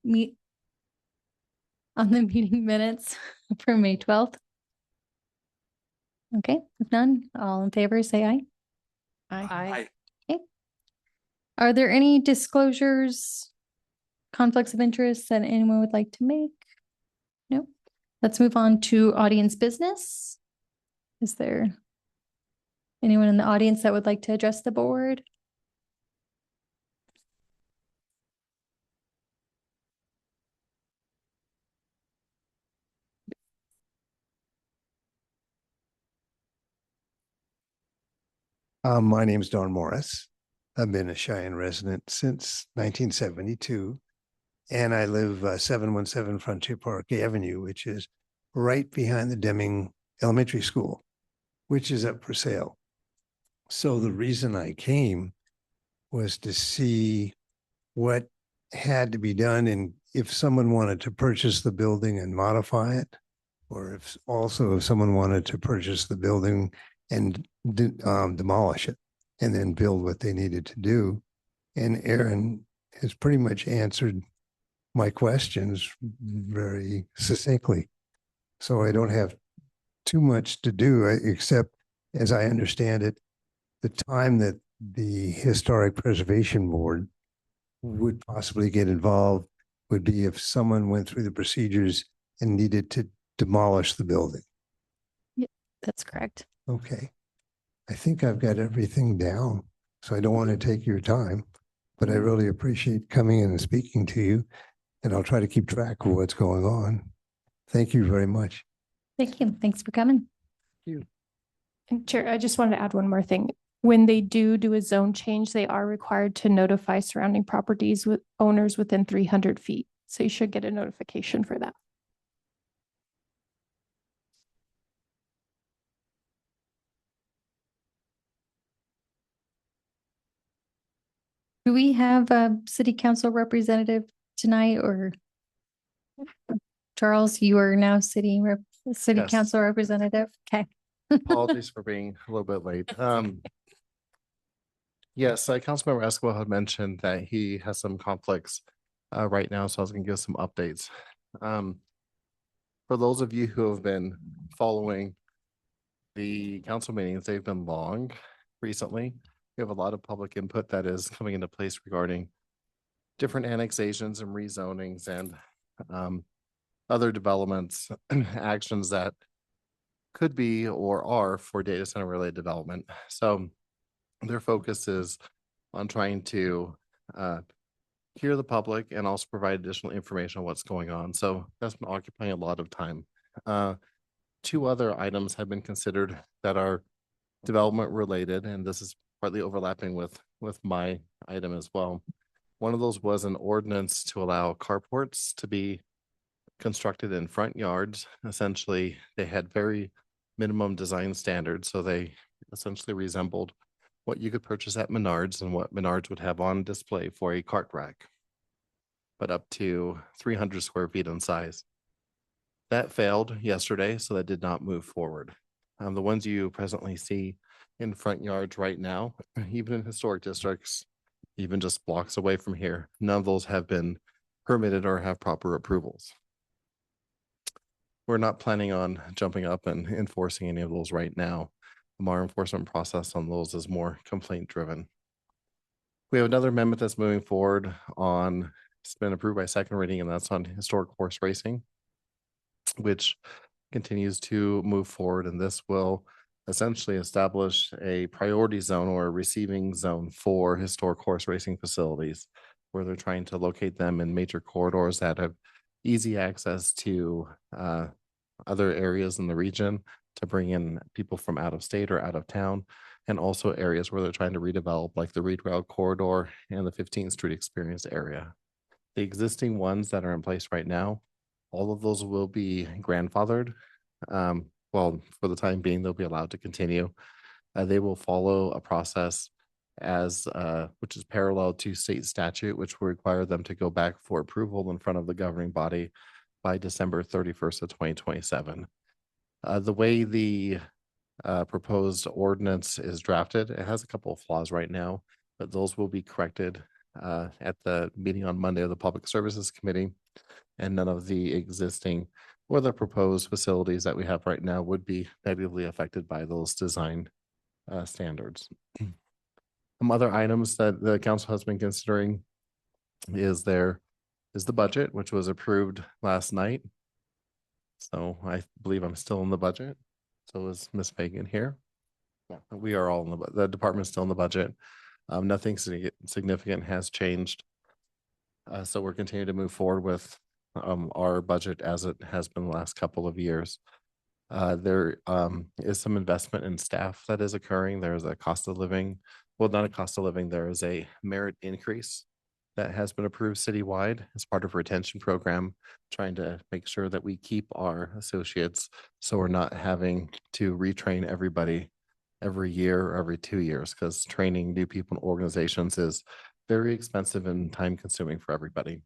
meet on the meeting minutes for May 12th? Okay, if none, all in favor, say aye. Aye. Okay. Are there any disclosures, conflicts of interest that anyone would like to make? No. Let's move on to audience business. Is there anyone in the audience that would like to address the board? My name is Don Morris. I've been a Cheyenne resident since 1972, and I live 717 Frontier Park Avenue, which is right behind the Deming Elementary School, which is up for sale. So the reason I came was to see what had to be done, and if someone wanted to purchase the building and modify it, or if someone wanted to purchase the building and demolish it and then build what they needed to do. And Aaron has pretty much answered my questions very succinctly. So I don't have too much to do, except, as I understand it, the time that the Historic Preservation Board would possibly get involved would be if someone went through the procedures and needed to demolish the building. Yep, that's correct. Okay. I think I've got everything down, so I don't want to take your time, but I really appreciate coming in and speaking to you, and I'll try to keep track of what's going on. Thank you very much. Thank you. Thanks for coming. Thank you. And Chair, I just wanted to add one more thing. When they do a zone change, they are required to notify surrounding properties with owners within 300 feet. So you should get a notification for that. Do we have a city council representative tonight, or Charles, you are now city Yes. council representative? Okay. Apologies for being a little bit late. Yes, Councilmember Esquivel had mentioned that he has some conflicts right now, so I was going to give some updates. For those of you who have been following the council meetings, they've been long recently. We have a lot of public input that is coming into place regarding different annexations and rezonings and other developments and actions that could be or are for data center related development. So their focus is on trying to hear the public and also provide additional information on what's going on. So that's been occupying a lot of time. Two other items have been considered that are development related, and this is partly overlapping with my item as well. One of those was an ordinance to allow carports to be constructed in front yards. Essentially, they had very minimum design standards, so they essentially resembled what you could purchase at Menards and what Menards would have on display for a cart rack, but up to 300 square feet in size. That failed yesterday, so that did not move forward. The ones you presently see in front yards right now, even in historic districts, even just blocks away from here, none of those have been permitted or have proper approvals. We're not planning on jumping up and enforcing any of those right now. Our enforcement process on those is more complaint driven. We have another amendment that's moving forward on, it's been approved by second reading, and that's on historic horse racing, which continues to move forward. And this will essentially establish a priority zone or a receiving zone for historic horse racing facilities, where they're trying to locate them in major corridors that have easy access to other areas in the region to bring in people from out of state or out of town, and also areas where they're trying to redevelop, like the Reed Rail Corridor and the 15th Street Experience area. The existing ones that are in place right now, all of those will be grandfathered. Well, for the time being, they'll be allowed to continue. They will follow a process as which is parallel to state statute, which will require them to go back for approval in front of the governing body by December 31st of 2027. The way the proposed ordinance is drafted, it has a couple of flaws right now, but those will be corrected at the meeting on Monday of the Public Services Committee. And none of the existing or the proposed facilities that we have right now would be negatively affected by those design standards. Some other items that the council has been considering is the budget, which was approved last night. So I believe I'm still in the budget. So is Miss Fagan here? Yeah, we are all in the department's still in the budget. Nothing significant has changed. So we're continuing to move forward with our budget as it has been the last couple of years. There is some investment in staff that is occurring. There's a cost of living, well, not a cost of living, there is a merit increase that has been approved citywide as part of a retention program, trying to make sure that we keep our associates so we're not having to retrain everybody every year or every 2 years, because training new people in organizations is very expensive and time consuming for everybody.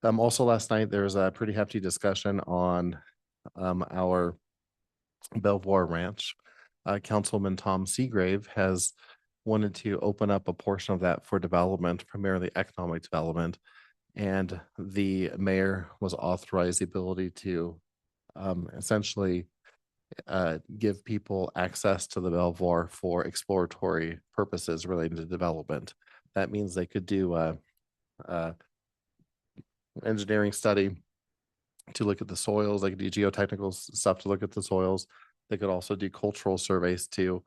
Also last night, there was a pretty hefty discussion on our Belvoir Ranch. Councilman Tom Seagrave has wanted to open up a portion of that for development, primarily economic development. And the mayor was authorized the ability to essentially give people access to the Belvoir for exploratory purposes related to development. That means they could do a engineering study to look at the soils, they could do geotechnical stuff to look at the soils. They could also do cultural surveys to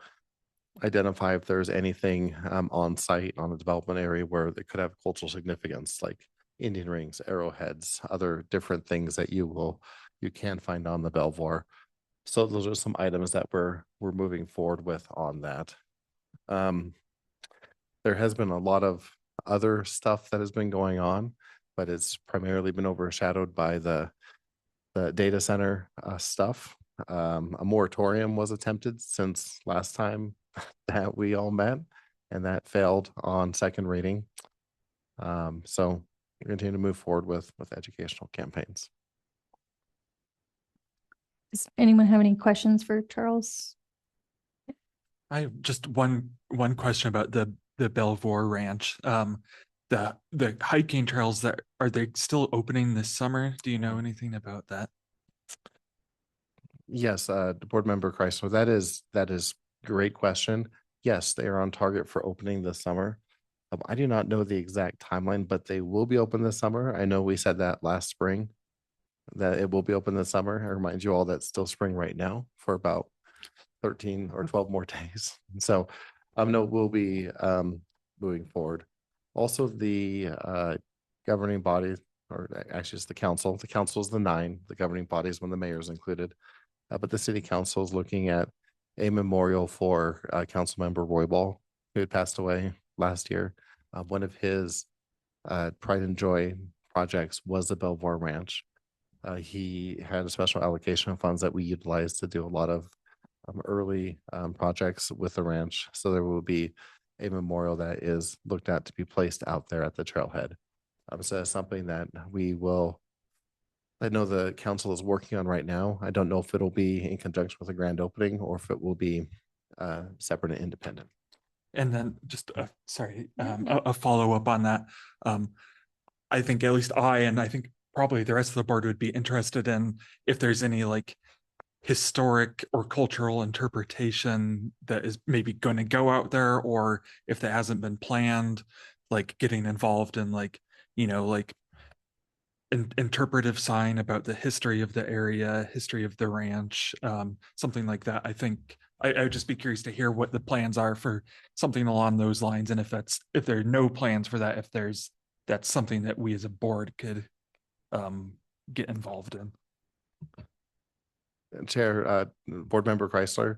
identify if there's anything on site on the development area where they could have cultural significance, like Indian rings, arrowheads, other different things that you can find on the Belvoir. So those are some items that we're moving forward with on that. There has been a lot of other stuff that has been going on, but it's primarily been overshadowed by the data center stuff. A moratorium was attempted since last time that we all met, and that failed on second reading. So we continue to move forward with educational campaigns. Does anyone have any questions for Charles? I have just one question about the Belvoir Ranch. The hiking trails that are they still opening this summer? Do you know anything about that? Yes, Board Member Chrysler, that is great question. Yes, they are on target for opening this summer. I do not know the exact timeline, but they will be open this summer. I know we said that last spring, that it will be open this summer. I remind you all that's still spring right now for about 13 or 12 more days. So no, we'll be moving forward. Also, the governing body, or actually it's the council. The council is the 9, the governing bodies when the mayor is included. But the city council is looking at a memorial for council member Roybal, who had passed away last year. One of his pride and joy projects was the Belvoir Ranch. He had a special allocation of funds that we utilized to do a lot of early projects with the ranch. So there will be a memorial that is looked at to be placed out there at the trailhead. So that's something that I know the council is working on right now. I don't know if it'll be in conjunction with a grand opening or if it will be separate and independent. And then just a follow up on that. I think at least and I think probably the rest of the board would be interested in if there's any like historic or cultural interpretation that is maybe going to go out there, or if that hasn't been planned, like getting involved in like, like an interpretive sign about the history of the area, history of the ranch, something like that. I think I would just be curious to hear what the plans are for something along those lines. And if there are no plans for that, that's something that we as a board could get involved in. Chair, Board Member Chrysler,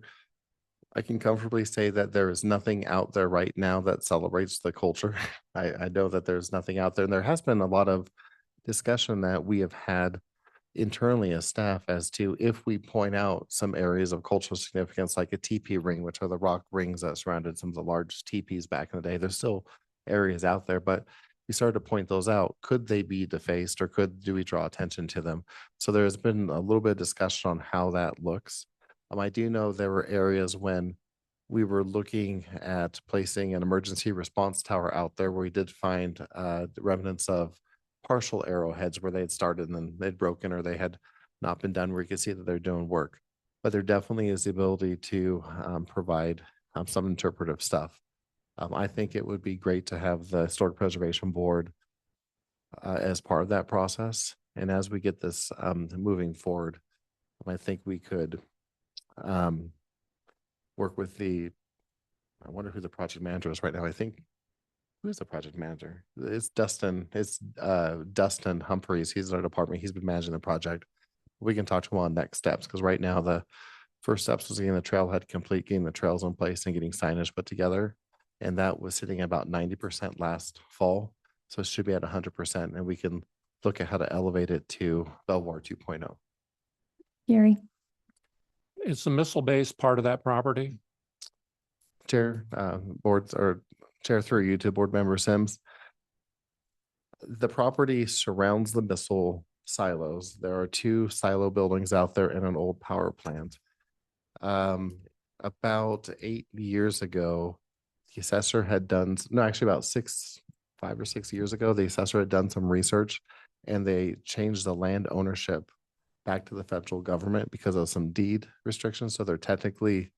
I can comfortably say that there is nothing out there right now that celebrates the culture. I know that there's nothing out there, and there has been a lot of discussion that we have had internally as staff as to if we point out some areas of cultural significance, like a teepee ring, which are the rock rings that surrounded some of the large teepees back in the day. There's still areas out there, but we started to point those out. Could they be defaced, or do we draw attention to them? So there's been a little bit of discussion on how that looks. I do know there were areas when we were looking at placing an emergency response tower out there where we did find the remnants of partial arrowheads where they had started and then they'd broken or they had not been done, where you can see that they're doing work. But there definitely is the ability to provide some interpretive stuff. I think it would be great to have the Historic Preservation Board as part of that process. And as we get this moving forward, I think we could work with I wonder who the project manager is right now. I think, who is the project manager? It's Dustin Humphreys. He's in our department. He's been managing the project. We can talk to him on next steps, because right now the first steps was getting the trailhead complete, getting the trails in place and getting signage put together. And that was sitting at about 90% last fall. So it should be at 100%, and we can look at how to elevate it to Belvoir 2.0. Gary? Is the missile base part of that property? Chair, boards, or Chair, through you to Board Member Sims. The property surrounds the missile silos. There are 2 silo buildings out there and an old power plant. About 8 years ago, the assessor had done, no, actually about 5 or 6 years ago, the assessor had done some research and they changed the land ownership back to the federal government because of some deed restrictions. So they're technically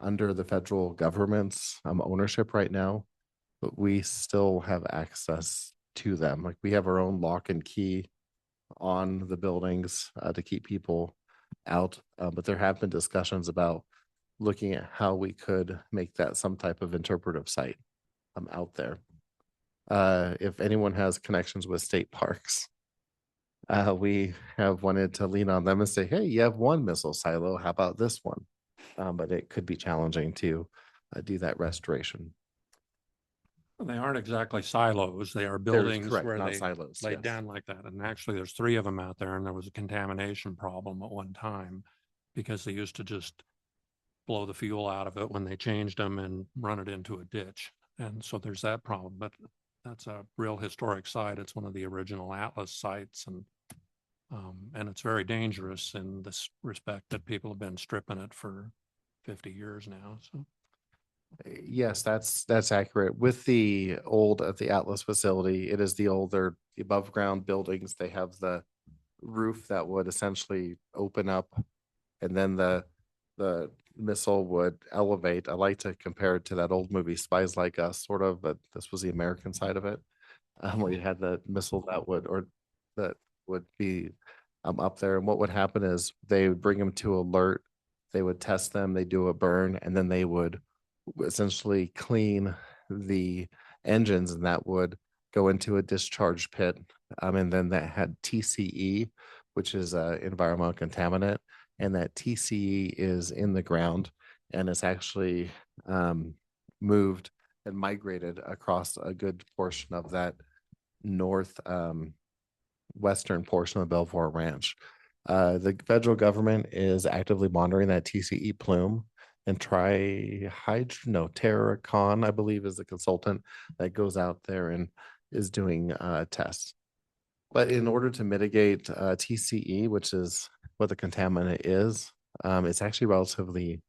under the federal government's ownership right now, but we still have access to them. Like, we have our own lock and key on the buildings to keep people out. But there have been discussions about looking at how we could make that some type of interpretive site out there. If anyone has connections with state parks, we have wanted to lean on them and say, hey, you have one missile silo, how about this one? But it could be challenging to do that restoration. They aren't exactly silos. They are They're buildings correct, where not they silos. laid Yes. down like that. And actually, there's 3 of them out there, and there was a contamination problem at one time because they used to just blow the fuel out of it when they changed them and run it into a ditch. And so there's that problem, but that's a real historic site. It's one of the original Atlas sites, and it's very dangerous in this respect that people have been stripping it for 50 years now. So. Yes, that's accurate. With the Atlas facility, it is they're the above ground buildings. They have the roof that would essentially open up, and then the missile would elevate. I like to compare it to that old movie Spies Like Us, sort of, but this was the American side of it, where you had the missile that would be up there. And what would happen is they would bring them to alert. They would test them. They do a burn, and then they would essentially clean the engines, and that would go into a discharge pit. And then that had TCE, which is an environmental contaminant, and that TCE is in the ground, and it's actually moved and migrated across a good portion of that north western portion of Belvoir Ranch. The federal government is actively monitoring that TCE plume, and Terracon, I believe, is the consultant that goes out there and is doing tests. But in order to mitigate TCE, which is what the contaminant is, it's actually relatively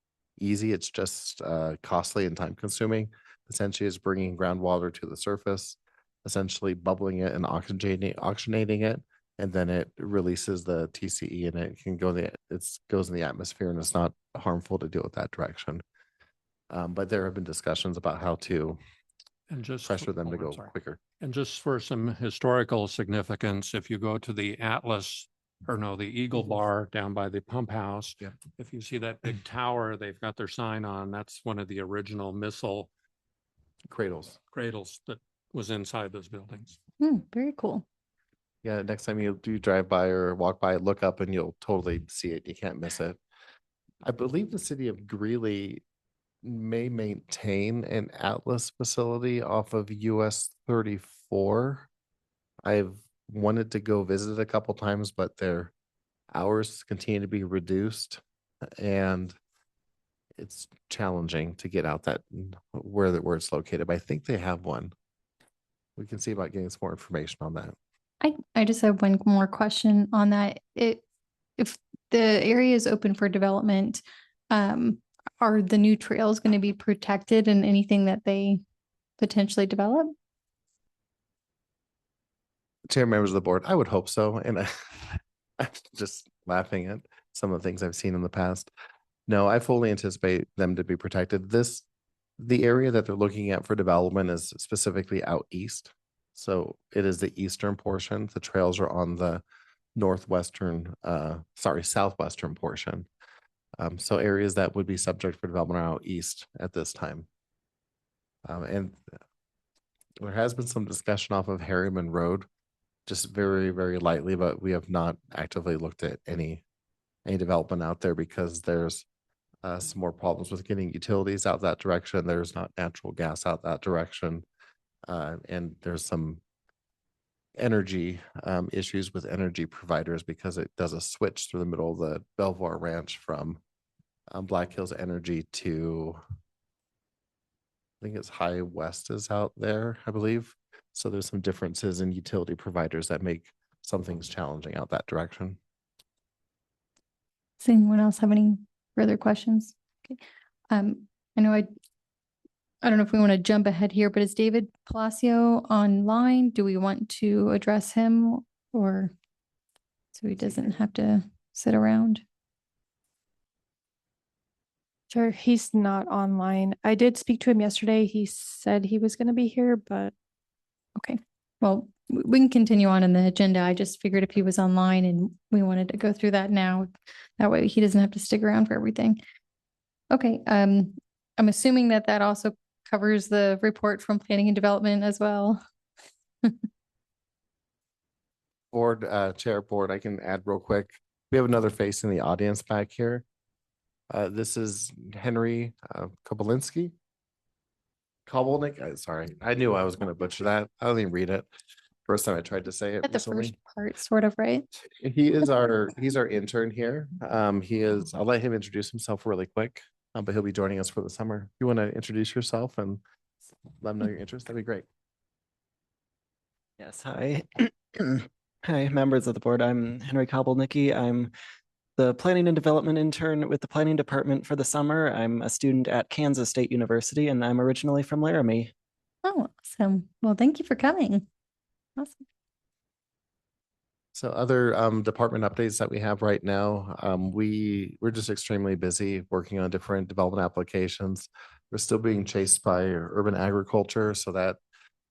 easy. It's just costly and time consuming. Essentially, it's bringing groundwater to the surface, essentially bubbling it and oxygenating it, and then it releases the TCE, and it can goes in the atmosphere, and it's not harmful to do it that direction. But there have been discussions about how to pressure them to go quicker. And just for some historical significance, if you go to the the Eagle Bar down by the pump house, Yeah. if you see that big tower, they've got their sign on, that's one of the original missile Cradles. that was inside those buildings. Very cool. Yeah, next time you do drive by or walk by, look up and you'll totally see it. You can't miss it. I believe the city of Greeley may maintain an Atlas facility off of US 34. I've wanted to go visit a couple times, but their hours continue to be reduced, and it's challenging to get out where it's located. But I think they have one. We can see about getting some more information on that. I just have one more question on that. If the area is open for development, are the new trails going to be protected in anything that they potentially develop? Chair, members of the board, I would hope so. And I'm just laughing at some of the things I've seen in the past. No, I fully anticipate them to be protected. The area that they're looking at for development is specifically out east. So it is the eastern portion. The trails are on the southwestern portion. So areas that would be subject for development are out east at this time. And there has been some discussion off of Harriman Road, just very, very lightly, but we have not actively looked at any development out there because there's some more problems with getting utilities out that direction. There's not natural gas out that direction. And there's some energy issues with energy providers because it does a switch through the middle of the Belvoir Ranch from Black Hills Energy to, I think it's High West is out there, I believe. So there's some differences in utility providers that make some things challenging out that direction. Does anyone else have any further questions? Okay. I know I don't know if we want to jump ahead here, but is David Palacio online? Do we want to address him or so he doesn't have to sit around? Sure, he's not online. I did speak to him yesterday. He said he was going to be here, but Okay, well, we can continue on in the agenda. I just figured if he was online and we wanted to go through that now, that way he doesn't have to stick around for everything. Okay, I'm assuming that that also covers the report from planning and development as well. Board, chair board, I can add real quick. We have another face in the audience back here. This is Henry Kobolinski. Kobolnik, sorry, I knew I was going to butcher that. I didn't even read it. First time I tried to say it At the recently. first part, sort of, right? He's our intern here. I'll let him introduce himself really quick, but he'll be joining us for the summer. If you want to introduce yourself and let them know your interest, that'd be great. Yes, hi. Hi, members of the board. I'm Henry Kobolnicki. I'm the planning and development intern with the planning department for the summer. I'm a student at Kansas State University and I'm originally from Laramie. Oh, awesome. Well, thank you for coming. Awesome. So other department updates that we have right now, we're just extremely busy working on different development applications. We're still being chased by urban agriculture, so that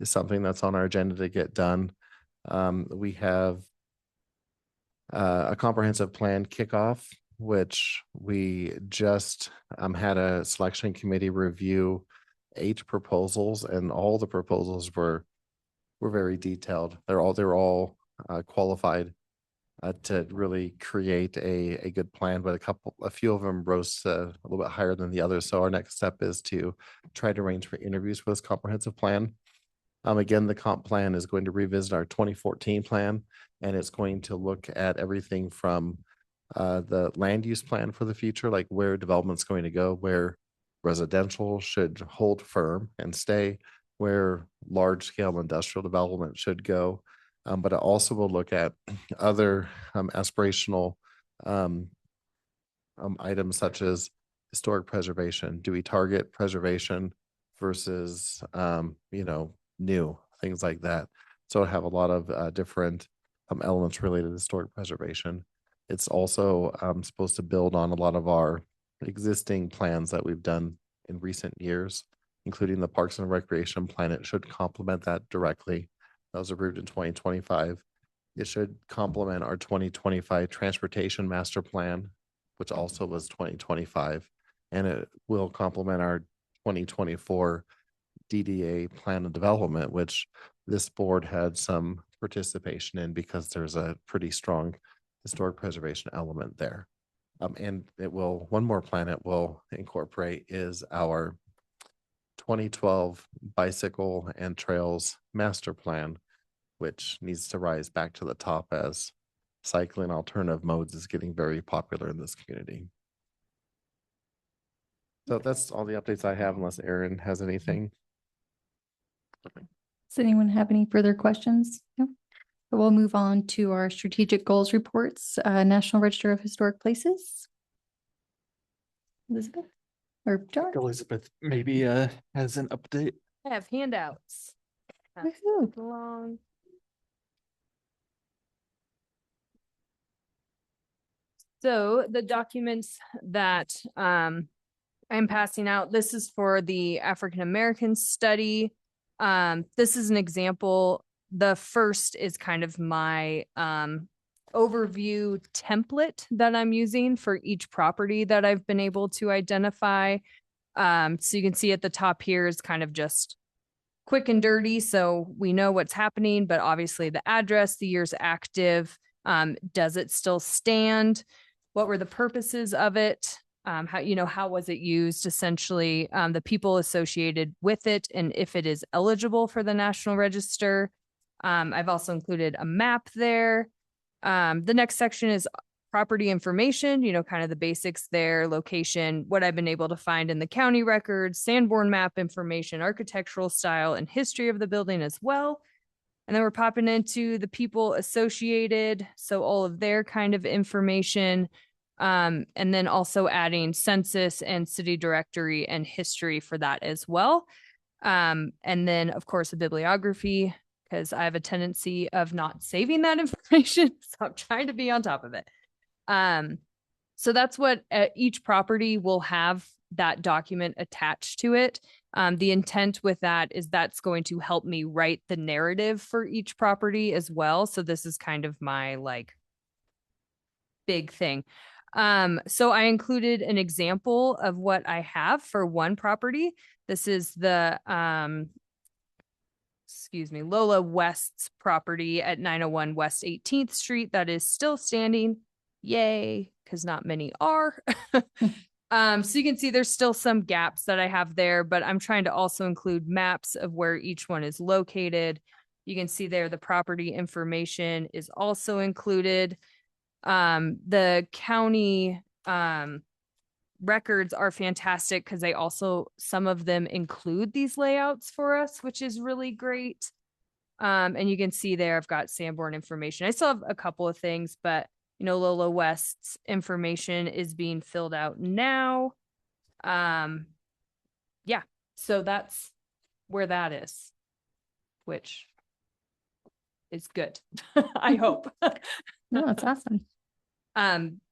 is something that's on our agenda to get done. We have a comprehensive plan kickoff, which we just had a selection committee review 8 proposals, and all the proposals were very detailed. They're all qualified to really create a good plan, but a few of them rose a little bit higher than the others. So our next step is to try to arrange for interviews for this comprehensive plan. Again, the comp plan is going to revisit our 2014 plan, and it's going to look at everything from the land use plan for the future, like where development's going to go, where residential should hold firm and stay, where large scale industrial development should go. But it also will look at other aspirational items such as historic preservation. Do we target preservation versus, new things like that? So I have a lot of different elements related to historic preservation. It's also supposed to build on a lot of our existing plans that we've done in recent years, including the Parks and Recreation plan. It should complement that directly. That was approved in 2025. It should complement our 2025 Transportation Master Plan, which also was 2025. And it will complement our 2024 DDA Plan of Development, which this board had some participation in because there's a pretty strong historic preservation element there. And one more plan it will incorporate is our 2012 Bicycle and Trails Master Plan, which needs to rise back to the top as cycling alternative modes is getting very popular in this community. So that's all the updates I have, unless Aaron has anything. Does anyone have any further questions? No. So we'll move on to our strategic goals reports, National Register of Historic Places. Elizabeth? or George? Elizabeth maybe has an update. I have handouts. Pass Woohoo. along. So the documents that I'm passing out, this is for the African American study. This is an example. The first is kind of my overview template that I'm using for each property that I've been able to identify. So you can see at the top here is kind of just quick and dirty, so we know what's happening, but obviously the address, the year's active, does it still stand? What were the purposes of it? How was it used? Essentially, the people associated with it, and if it is eligible for the National Register. I've also included a map there. The next section is property information, kind of the basics there, location, what I've been able to find in the county records, Sanborn map information, architectural style, and history of the building as well. And then we're popping into the people associated, so all of their kind of information. And then also adding census and city directory and history for that as well. And then, of course, a bibliography, because I have a tendency of not saving that information. So I'm trying to be on top of it. So that's what each property will have that document attached to it. The intent with that is that's going to help me write the narrative for each property as well. So this is kind of my like big thing. So I included an example of what I have for one property. This is the Lola West's property at 901 West 18th Street that is still standing. Yay, because not many are. So you can see there's still some gaps that I have there, but I'm trying to also include maps of where each one is located. You can see there the property information is also included. The county records are fantastic because they also, some of them include these layouts for us, which is really great. And you can see there, I've got Sanborn information. I still have a couple of things, but Lola West's information is being filled out now. Yeah, so that's where that is, which is good. I hope. No, it's awesome.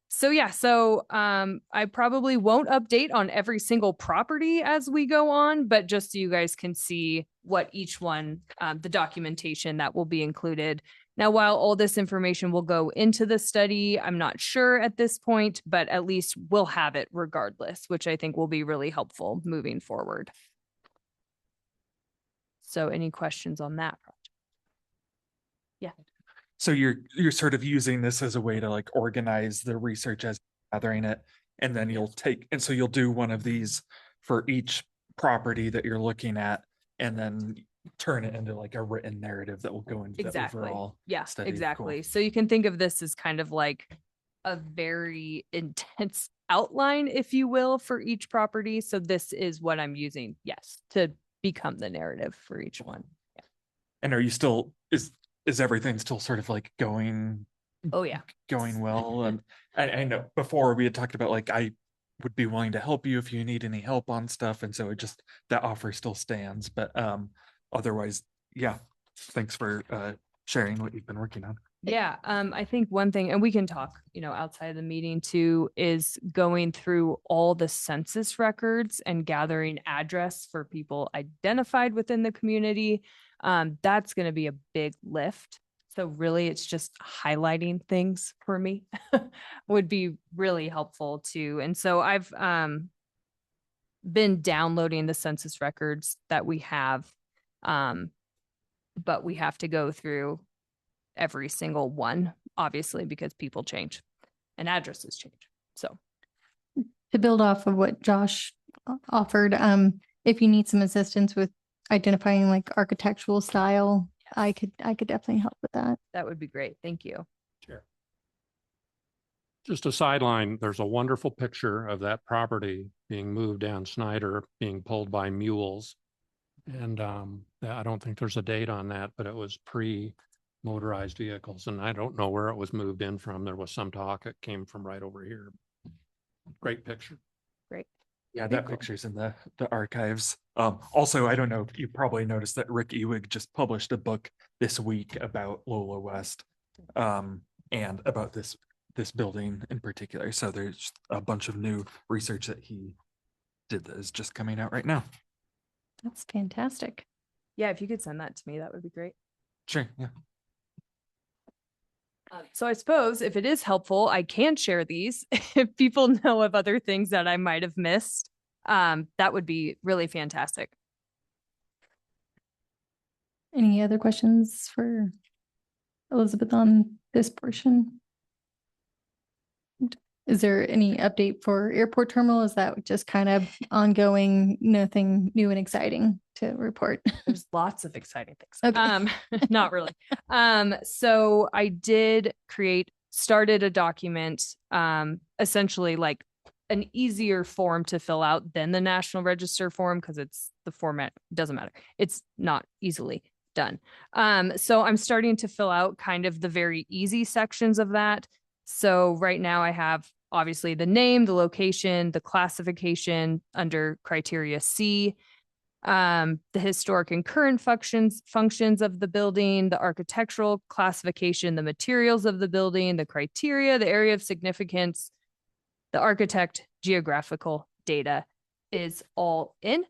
So I probably won't update on every single property as we go on, but just so you guys can see what each one, the documentation that will be included. Now, while all this information will go into the study, I'm not sure at this point, but at least we'll have it regardless, which I think will be really helpful moving forward. So any questions on that project? Yeah. So you're sort of using this as a way to like organize the research as gathering it, and then you'll do one of these for each property that you're looking at, and then turn it into like a written narrative that will go into the overall study. Exactly. Cool. So you can think of this as kind of like a very intense outline, if you will, for each property. So this is what I'm using, yes, to become the narrative for each one. Yeah. And are you still is everything still sort of like going Oh yeah, going well? And I know before we had talked about like I would be willing to help you if you need any help on stuff, and so it just that offer still stands. But otherwise, yeah, thanks for sharing what you've been working on. yeah. I think one thing, and we can talk, outside of the meeting too, is going through all the census records and gathering address for people identified within the community. That's going to be a big lift. So really it's just highlighting things for me would be really helpful too. And so I've been downloading the census records that we have, but we have to go through every single one, obviously, because people change and addresses change. So To build off of what Josh offered, if you need some assistance with identifying like architectural style, I could definitely help with that. that would be great. Thank you. Sure. Just a sideline, there's a wonderful picture of that property being moved down Snyder, being pulled by mules. And I don't think there's a date on that, but it was pre-motorized vehicles. And I don't know where it was moved in from. There was some talk it came from right over here. Great picture. Great. Yeah, Very that cool. picture's in the archives. Also, I don't know, you probably noticed that Rick Ewig just published a book this week about Lola West. And about this building in particular. So there's a bunch of new research that he did that is just coming out right now. That's fantastic. Yeah, if you could send that to me, that would be great. Sure, yeah. So I suppose if it is helpful, I can share these. If people know of other things that I might have missed, that would be really fantastic. Any other questions for Elizabeth on this portion? Is there any update for airport terminal? Is that just kind of ongoing, nothing new and exciting to report? There's lots of exciting things. Okay. Not really. So I did started a document, essentially like an easier form to fill out than the National Register form because it's the format doesn't matter. It's not easily done. So I'm starting to fill out kind of the very easy sections of that. So right now I have obviously the name, the location, the classification under criteria C, the historic and current functions of the building, the architectural classification, the materials of the building, the criteria, the area of significance, the architect, geographical data is all in.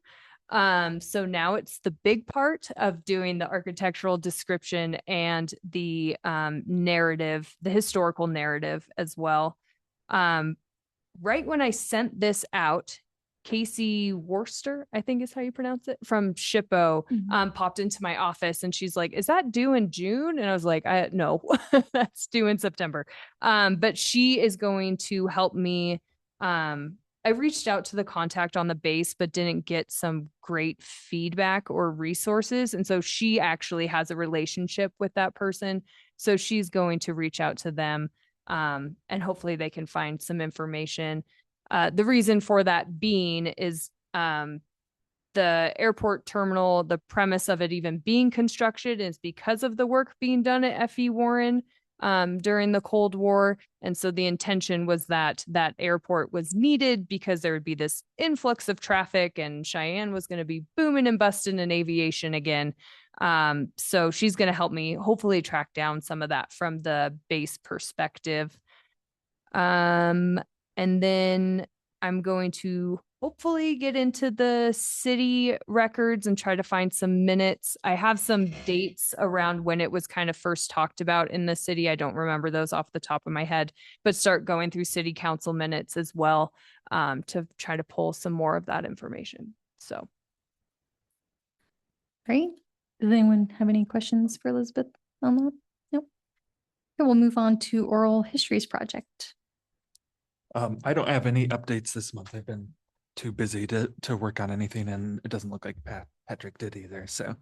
So now it's the big part of doing the architectural description and the narrative, the historical narrative as well. Right when I sent this out, Casey Worcester, I think is how you pronounce it, from SHPO, popped into my office and she's like, is that due in June? And I was like, no, that's due in September. But she is going to help me. I reached out to the contact on the base, but didn't get some great feedback or resources. And so she actually has a relationship with that person. So she's going to reach out to them, and hopefully they can find some information. The reason for that being is the airport terminal, the premise of it even being constructed is because of the work being done at F.E. Warren during the Cold War. And so the intention was that that airport was needed because there would be this influx of traffic and Cheyenne was going to be booming and busting in aviation again. So she's going to help me hopefully track down some of that from the base perspective. And then I'm going to hopefully get into the city records and try to find some minutes. I have some dates around when it was kind of first talked about in the city. I don't remember those off the top of my head, but start going through city council minutes as well, to try to pull some more of that information. So. Great. Does anyone have any questions for Elizabeth on that? Nope. Okay, we'll move on to oral histories project. I don't have any updates this month. I've been too busy to work on anything, and it doesn't look like Patrick did either. So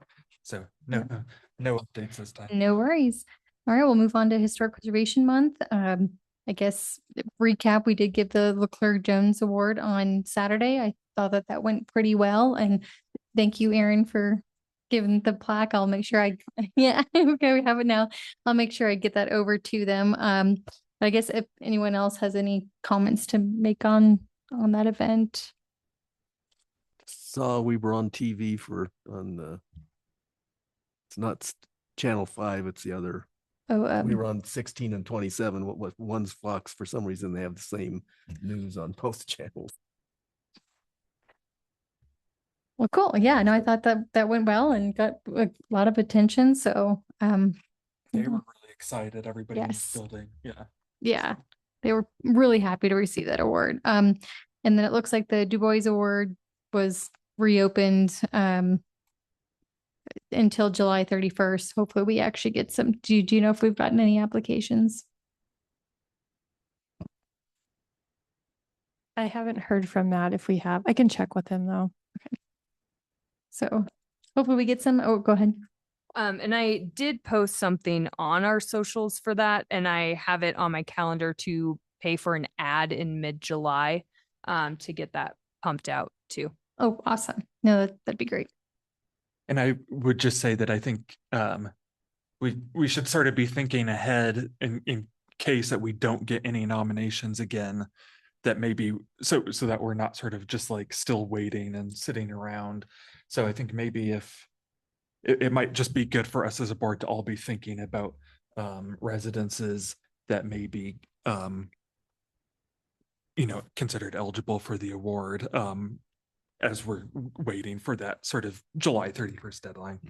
no updates this time. No worries. All right, we'll move on to Historic Preservation Month. I guess recap, we did give the Leclerc Jones Award on Saturday. I thought that went pretty well, and thank you, Erin, for giving the plaque. I'll make sure yeah, okay, we have it now. I'll make sure I get that over to them. I guess if anyone else has any comments to make on that event. Saw we were on TV it's not Channel 5, it's the other. Oh, we were on 16 and 27. What one's Fox, for some reason they have the same news on both channels. Well, cool. Yeah, no, I thought that went well and got a lot of attention. So, they were really excited. Everybody in the building. Yeah, they were really happy to receive that award. And then it looks like the Du Bois Award was reopened until July 31st. Hopefully, we actually get some. Do you know if we've gotten any applications? I haven't heard from Matt. If we have, I can check with him though. Okay. So hopefully we get some. Oh, go ahead. And I did post something on our socials for that, and I have it on my calendar to pay for an ad in mid-July, to get that pumped out too. Oh, awesome. No, that'd be great. And I would just say that I think we should sort of be thinking ahead in case that we don't get any nominations again. that maybe, so that we're not sort of just like still waiting and sitting around. So I think maybe if it might just be good for us as a board to all be thinking about residences that may be considered eligible for the award as we're waiting for that sort of July 31st deadline.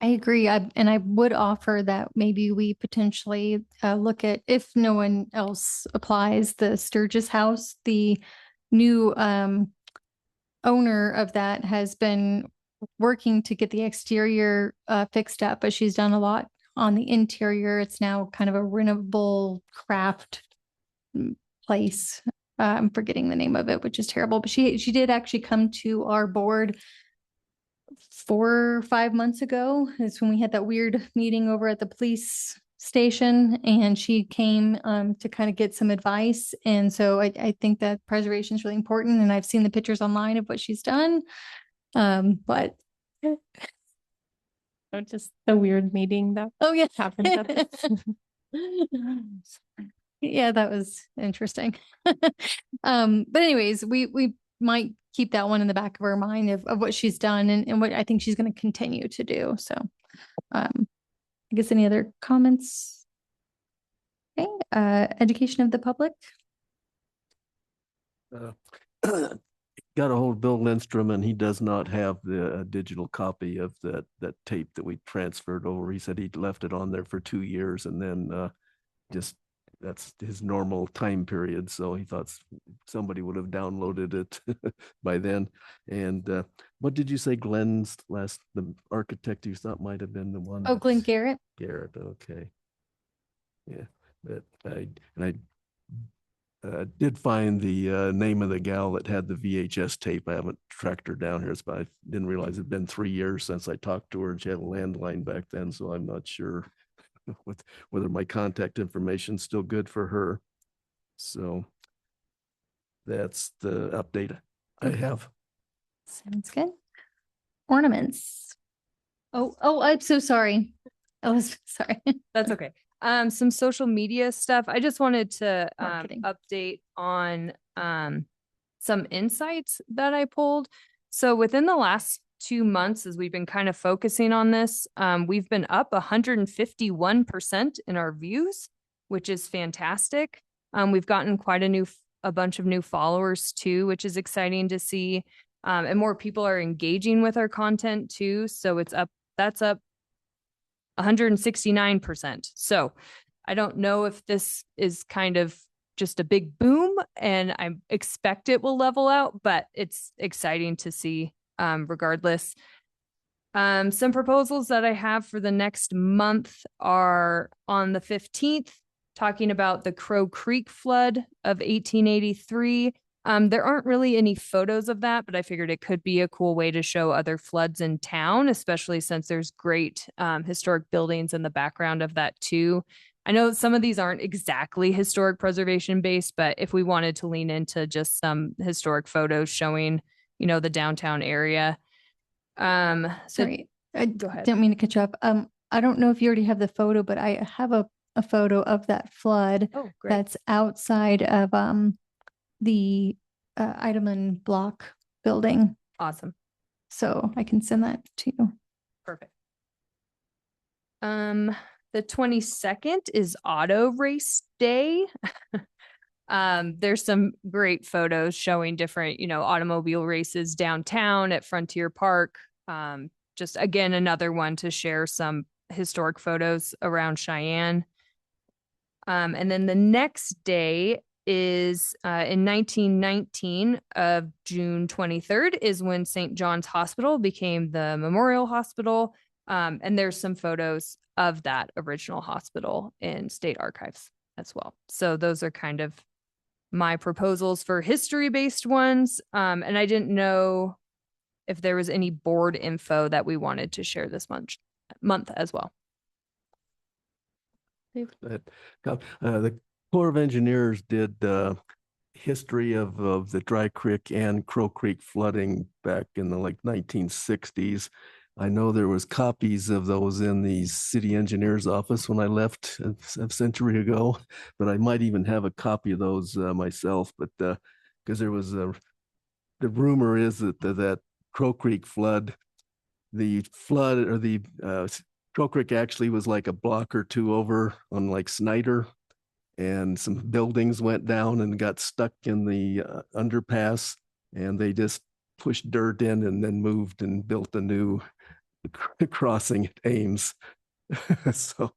I agree. And I would offer that maybe we potentially look at, if no one else applies, the Sturgis House. The new owner of that has been working to get the exterior fixed up, but she's done a lot on the interior. It's now kind of a rentable craft place. I'm forgetting the name of it, which is terrible, but she did actually come to our board 4 or 5 months ago. It's when we had that weird meeting over at the police station, and she came to kind of get some advice. And so I think that preservation is really important, and I've seen the pictures online of what she's done. But Just the weird meeting that oh yeah, happened at this. yeah, that was interesting. But anyways, we might keep that one in the back of our mind of what she's done and what I think she's going to continue to do. So, I guess any other comments? Okay, education of the public. Got a hold of Bill Lindstrom, and he does not have the digital copy of that tape that we transferred over. He said he left it on there for 2 years, and then just that's his normal time period. So he thought somebody would have downloaded it by then. And what did you say, Glenn's the architect you thought might have been the one? Oh, Glenn Garrett. Garrett, okay. Yeah, but I did find the name of the gal that had the VHS tape. I haven't tracked her down here, but I didn't realize it'd been 3 years since I talked to her. She had a landline back then, so I'm not sure whether my contact information is still good for her. So that's the update I have. Sounds good. Ornaments. Oh, I'm so sorry. I was sorry. That's okay. Some social media stuff. I just wanted to Marketing. update on some insights that I pulled. So within the last 2 months, as we've been kind of focusing on this, we've been up 151% in our views, which is fantastic. We've gotten quite a bunch of new followers too, which is exciting to see. And more people are engaging with our content too. So that's up 169%. So I don't know if this is kind of just a big boom, and I expect it will level out, but it's exciting to see regardless. Some proposals that I have for the next month are on the 15th, talking about the Crow Creek flood of 1883. There aren't really any photos of that, but I figured it could be a cool way to show other floods in town, especially since there's great historic buildings in the background of that too. I know some of these aren't exactly historic preservation based, but if we wanted to lean into just some historic photos showing, the downtown area. Sorry, I go ahead. didn't mean to catch up. I don't know if you already have the photo, but I have a photo of that flood Oh, great. that's outside of the Eidelman Block building. Awesome. So I can send that to you. Perfect. The 22nd is auto race day. There's some great photos showing different, automobile races downtown at Frontier Park. Just again, another one to share some historic photos around Cheyenne. And then the next day is in 1919 of June 23rd is when St. John's Hospital became the Memorial Hospital. And there's some photos of that original hospital in state archives as well. So those are kind of my proposals for history-based ones. And I didn't know if there was any board info that we wanted to share this month as well. The Corps of Engineers did history of the Dry Creek and Crow Creek flooding back in the 1960s. I know there was copies of those in the city engineer's office when I left a century ago, but I might even have a copy of those myself. But because there was the rumor is that that Crow Creek flood, the flood or the Crow Creek actually was like a block or two over on like Snyder, and some buildings went down and got stuck in the underpass, and they just pushed dirt in and then moved and built a new crossing at Ames. So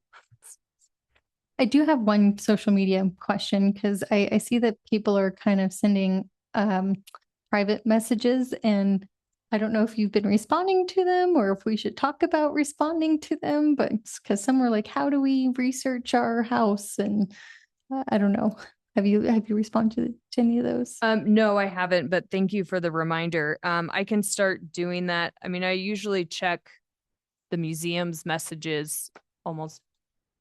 I do have one social media question because I see that people are kind of sending private messages, and I don't know if you've been responding to them or if we should talk about responding to them, but because some were like, how do we research our house? And I don't know. Have you responded to any of those? No, I haven't, but thank you for the reminder. I can start doing that. I mean, I usually check the museum's messages almost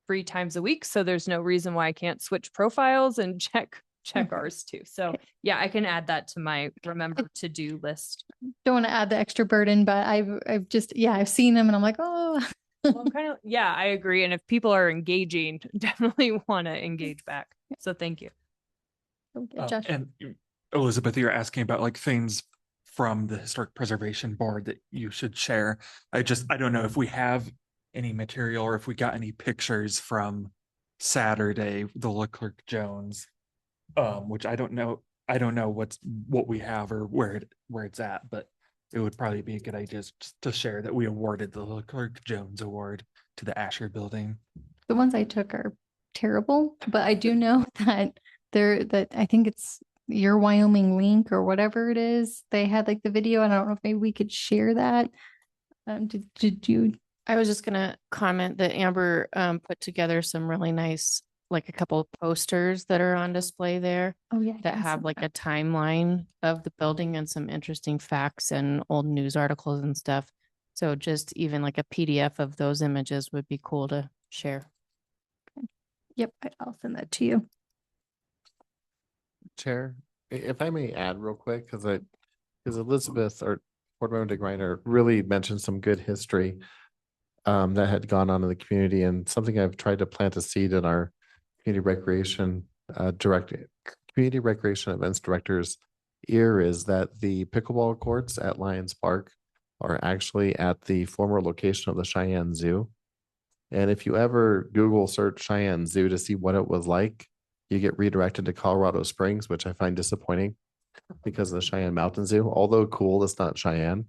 3 times a week, so there's no reason why I can't switch profiles and check ours too. So yeah, I can add that to my remember to do list. Don't want to add the extra burden, but I've just, yeah, I've seen them and I'm like, oh. Well, I'm kind of, yeah, I agree. And if people are engaging, definitely want to engage back. So thank you. Okay, Josh. And Elizabeth, you're asking about like things from the Historic Preservation Board that you should share. I don't know if we have any material or if we got any pictures from Saturday, the Leclerc Jones, which I don't know what we have or where it's at, but it would probably be a good idea just to share that we awarded the Leclerc Jones Award to the Asher Building. The ones I took are terrible, but I do know that that I think it's your Wyoming link or whatever it is. They had like the video, and I don't know if maybe we could share that. Did you? I was just gonna comment that Amber put together some really nice, like a couple of posters that are on display there Oh yeah, that have like a timeline of the building and some interesting facts and old news articles and stuff. So just even like a PDF of those images would be cool to share. Yep, I'll send that to you. Chair, if I may add real quick, because Elizabeth or Board Member DeGreiner really mentioned some good history that had gone on in the community, and something I've tried to plant a seed in our community recreation events director's ear is that the pickleball courts at Lions Park are actually at the former location of the Cheyenne Zoo. And if you ever Google search Cheyenne Zoo to see what it was like, you get redirected to Colorado Springs, which I find disappointing because of the Cheyenne Mountain Zoo. Although cool, it's not Cheyenne.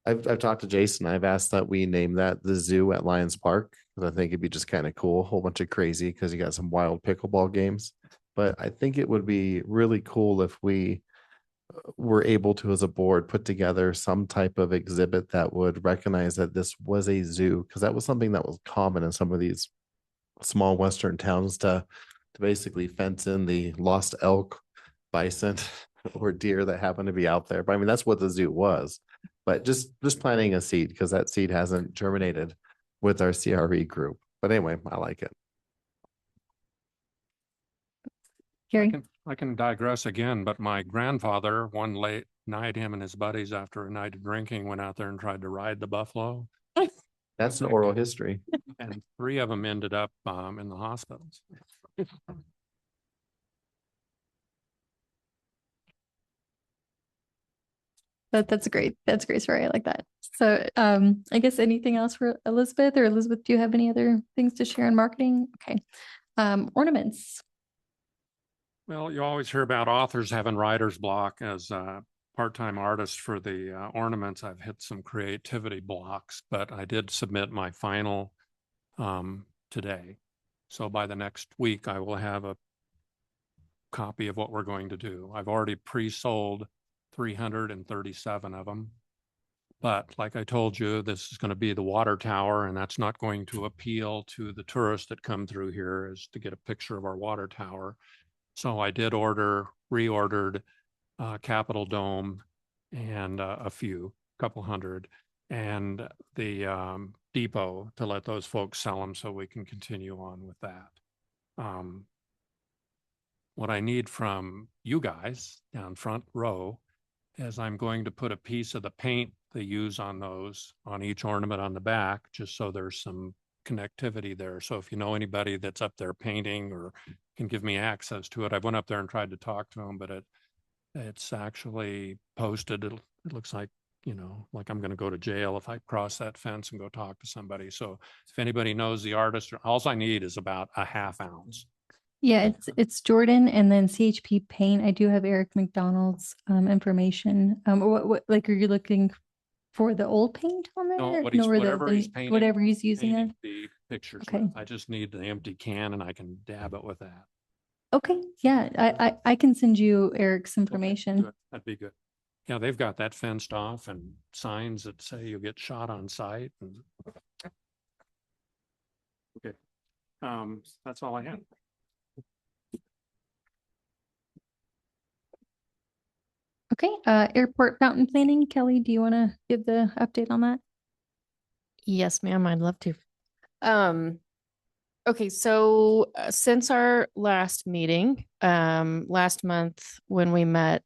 I've talked to Jason. I've asked that we name that the zoo at Lions Park because I think it'd be just kind of cool. A whole bunch of crazy because you got some wild pickleball games. But I think it would be really cool if we were able to, as a board, put together some type of exhibit that would recognize that this was a zoo, because that was something that was common in some of these small western towns to basically fence in the lost elk, bison, or deer that happen to be out there. But I mean, that's what the zoo was. But just planting a seed, because that seed hasn't germinated with our CRE group. But anyway, I like it. Gary. I can digress again, but my grandfather, one late night, him and his buddies, after a night of drinking, went out there and tried to ride the buffalo. That's an oral history. And 3 of them ended up in the hospitals. That's great. That's a great story. I like that. So I guess anything else for Elizabeth, or Elizabeth, do you have any other things to share on marketing? Okay. Ornaments. Well, you always hear about authors having writer's block. As a part-time artist for the ornaments, I've hit some creativity blocks, but I did submit my final today. So by the next week, I will have a copy of what we're going to do. I've already pre-sold 337 of them. But like I told you, this is going to be the water tower, and that's not going to appeal to the tourists that come through here, is to get a picture of our water tower. So I did reordered Capitol Dome and a couple hundred, and the depot to let those folks sell them so we can continue on with that. What I need from you guys down front row is I'm going to put a piece of the paint they use on those on each ornament on the back, just so there's some connectivity there. So if you know anybody that's up there painting or can give me access to it, I went up there and tried to talk to them, but It's actually posted. It looks like, you know, like I'm going to go to jail if I cross that fence and go talk to somebody. So if anybody knows the artist, all I need is about a half ounce. Yeah, it's Jordan and then CHP Paint. I do have Eric McDonald's information. What like are you looking for the old paint on there? No, or whatever he's painting. whatever he's using painting there. the pictures Okay. with. I just need the empty can and I can dab it with that. Okay, yeah, I can send you Eric's Okay, information. good. That'd be good. Yeah, they've got that fenced off and signs that say you'll get shot on sight. And... Okay, that's all I have. Okay, airport fountain planning. Kelly, do you want to give the update on that? Yes, ma'am, I'd love to. Okay, so since our last meeting, last month when we met,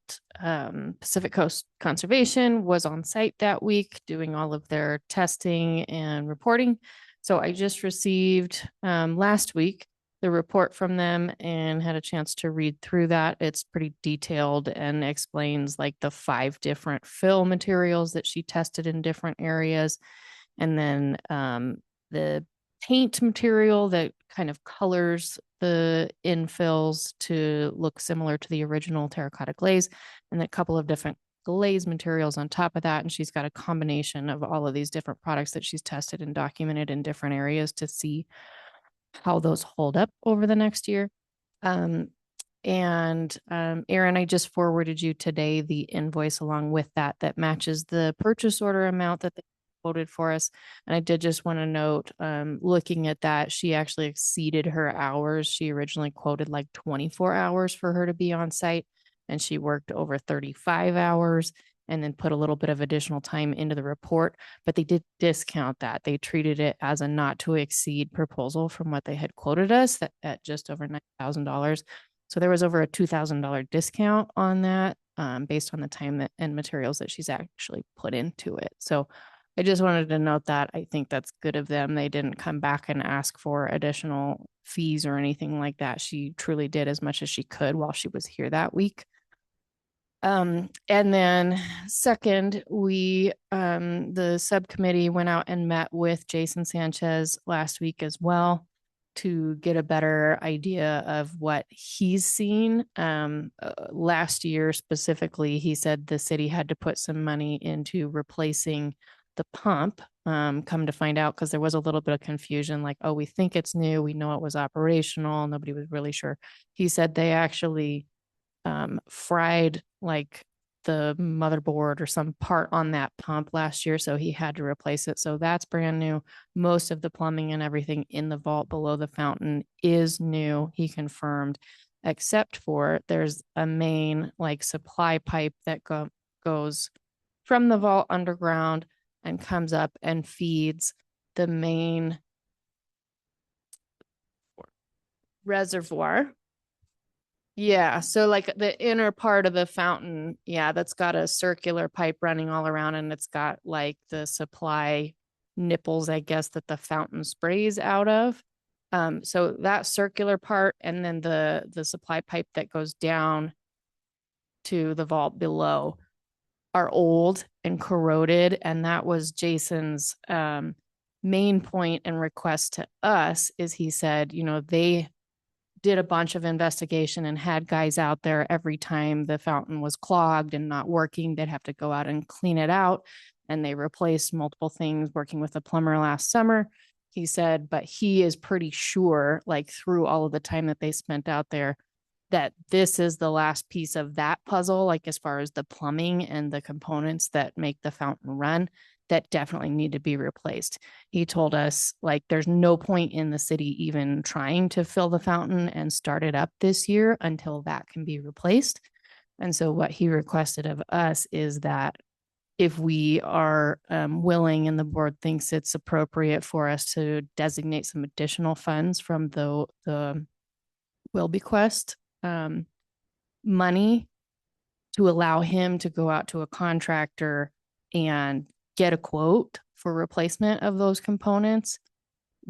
Pacific Coast Conservation was on site that week doing all of their testing and reporting. So I just received last week the report from them and had a chance to read through that. It's pretty detailed and explains like the 5 different fill materials that she tested in different areas. And then the paint material that kind of colors the infills to look similar to the original terracotta glaze, and a couple of different glaze materials on top of that. And she's got a combination of all of these different products that she's tested and documented in different areas to see how those hold up over the next year. Aaron, I just forwarded you today the invoice along with that matches the purchase order amount that they quoted for us. And I did just want to note, looking at that, she actually exceeded her hours. She originally quoted like 24 hours for her to be on site, and she worked over 35 hours and then put a little bit of additional time into the report, but they did discount that. They treated it as a not to exceed proposal from what they had quoted us at just over $9,000. So there was over a $2,000 discount on that, based on the time and materials that she's actually put into it. So I just wanted to note that. I think that's good of them. They didn't come back and ask for additional fees or anything like that. She truly did as much as she could while she was here that week. And then second, the subcommittee went out and met with Jason Sanchez last week as well to get a better idea of what he's seen. Last year specifically, he said the city had to put some money into replacing the pump. Come to find out, because there was a little bit of confusion, like, oh, we think it's new. We know it was operational. Nobody was really sure. He said they actually fried like the motherboard or some part on that pump last year, so he had to replace it. So that's brand new. Most of the plumbing and everything in the vault below the fountain is new, he confirmed, except for there's a main like supply pipe that goes from the vault underground and comes up and feeds the main reservoir. Yeah, so like the inner part of the fountain, yeah, that's got a circular pipe running all around, and it's got like the supply nipples, I guess, that the fountain sprays out of. So that circular part, and then the supply pipe that goes down to the vault below are old and corroded, and that was Jason's main point and request to us. Is he said, you know, they did a bunch of investigation and had guys out there every time the fountain was clogged and not working. They'd have to go out and clean it out. And they replaced multiple things working with a plumber last summer. He said, but he is pretty sure, like through all of the time that they spent out there, that this is the last piece of that puzzle, like as far as the plumbing and the components that make the fountain run, that definitely need to be replaced. He told us, like, there's no point in the city even trying to fill the fountain and start it up this year until that can be replaced. And so what he requested of us is that if we are willing and the board thinks it's appropriate for us to designate some additional funds from the will bequest money to allow him to go out to a contractor and get a quote for replacement of those components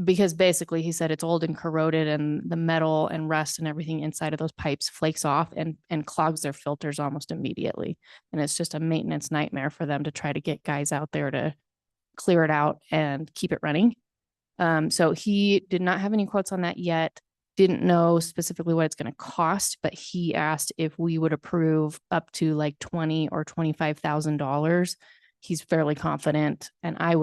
because basically he said it's old and corroded and the metal and rust and everything inside of those pipes flakes off and clogs their filters almost immediately. And it's just a maintenance nightmare for them to try to get guys out there to clear it out and keep it running. So he did not have any quotes on that yet. Didn't know specifically what it's going to cost, but he asked if we would approve up to like $20,000 or $25,000. He's fairly confident, and I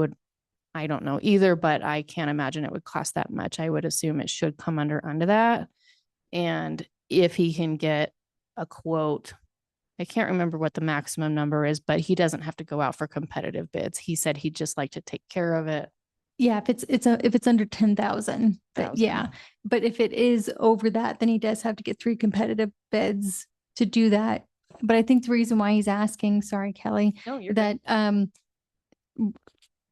don't know either, but I can't imagine it would cost that much. I would assume it should come under that. And if he can get a quote, I can't remember what the maximum number is, but he doesn't have to go out for competitive bids. He said he'd just like to take care of it. Yeah, if it's under 10,000, but yeah. But if it is over that, then he does have to get 3 competitive bids to do that. But I think the reason why he's asking, sorry, Kelly, No, you're that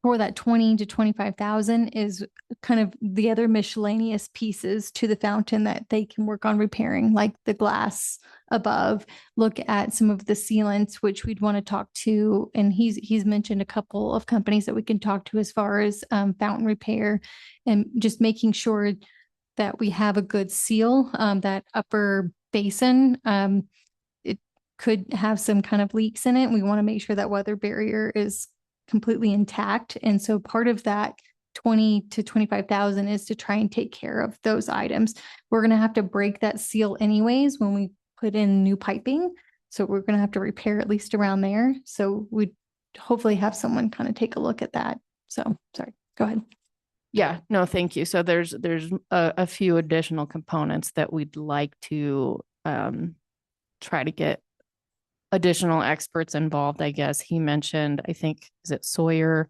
for that 20 to 25,000 is kind of the other miscellaneous pieces to the fountain that they can work on repairing, like the glass above, look at some of the sealants, which we'd want to talk to. And he's mentioned a couple of companies that we can talk to as far as fountain repair, and just making sure that we have a good seal. That upper basin, it could have some kind of leaks in it. We want to make sure that weather barrier is completely intact. And so part of that 20 to 25,000 is to try and take care of those items. We're going to have to break that seal anyways when we put in new piping. So we're going to have to repair at least around there. So we'd hopefully have someone kind of take a look at that. So sorry, go ahead. Yeah, no, thank you. So there's a few additional components that we'd like to try to get additional experts involved. I guess he mentioned, I think, is it Sawyer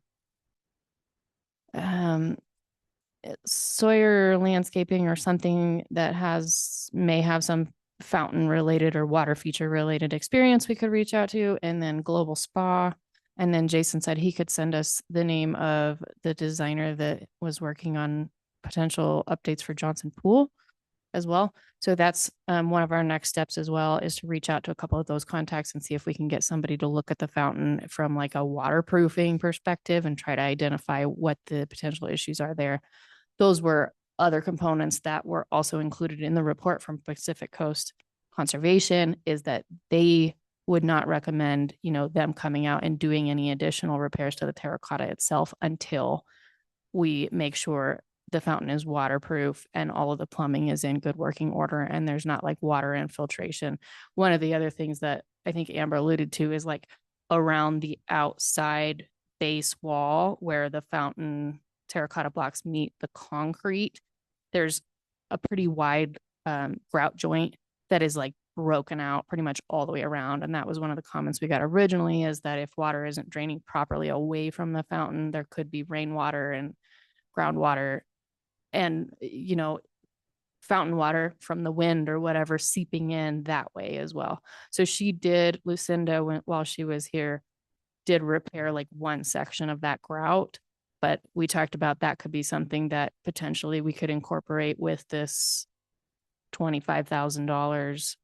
Landscaping or something that may have some fountain related or water feature related experience we could reach out to, and then Global Spa. And then Jason said he could send us the name of the designer that was working on potential updates for Johnson Pool as well. So that's one of our next steps as well, is to reach out to a couple of those contacts and see if we can get somebody to look at the fountain from like a waterproofing perspective and try to identify what the potential issues are there. Those were other components that were also included in the report from Pacific Coast Conservation, is that they would not recommend, them coming out and doing any additional repairs to the terracotta itself until we make sure the fountain is waterproof and all of the plumbing is in good working order and there's not like water infiltration. One of the other things that I think Amber alluded to is like around the outside base wall where the fountain terracotta blocks meet the concrete, there's a pretty wide grout joint that is like broken out pretty much all the way around. And that was one of the comments we got originally, is that if water isn't draining properly away from the fountain, there could be rainwater and groundwater and, fountain water from the wind or whatever seeping in that way as well. So Lucinda, while she was here, did repair like one section of that grout, but we talked about that could be something that potentially we could incorporate with this $25,000,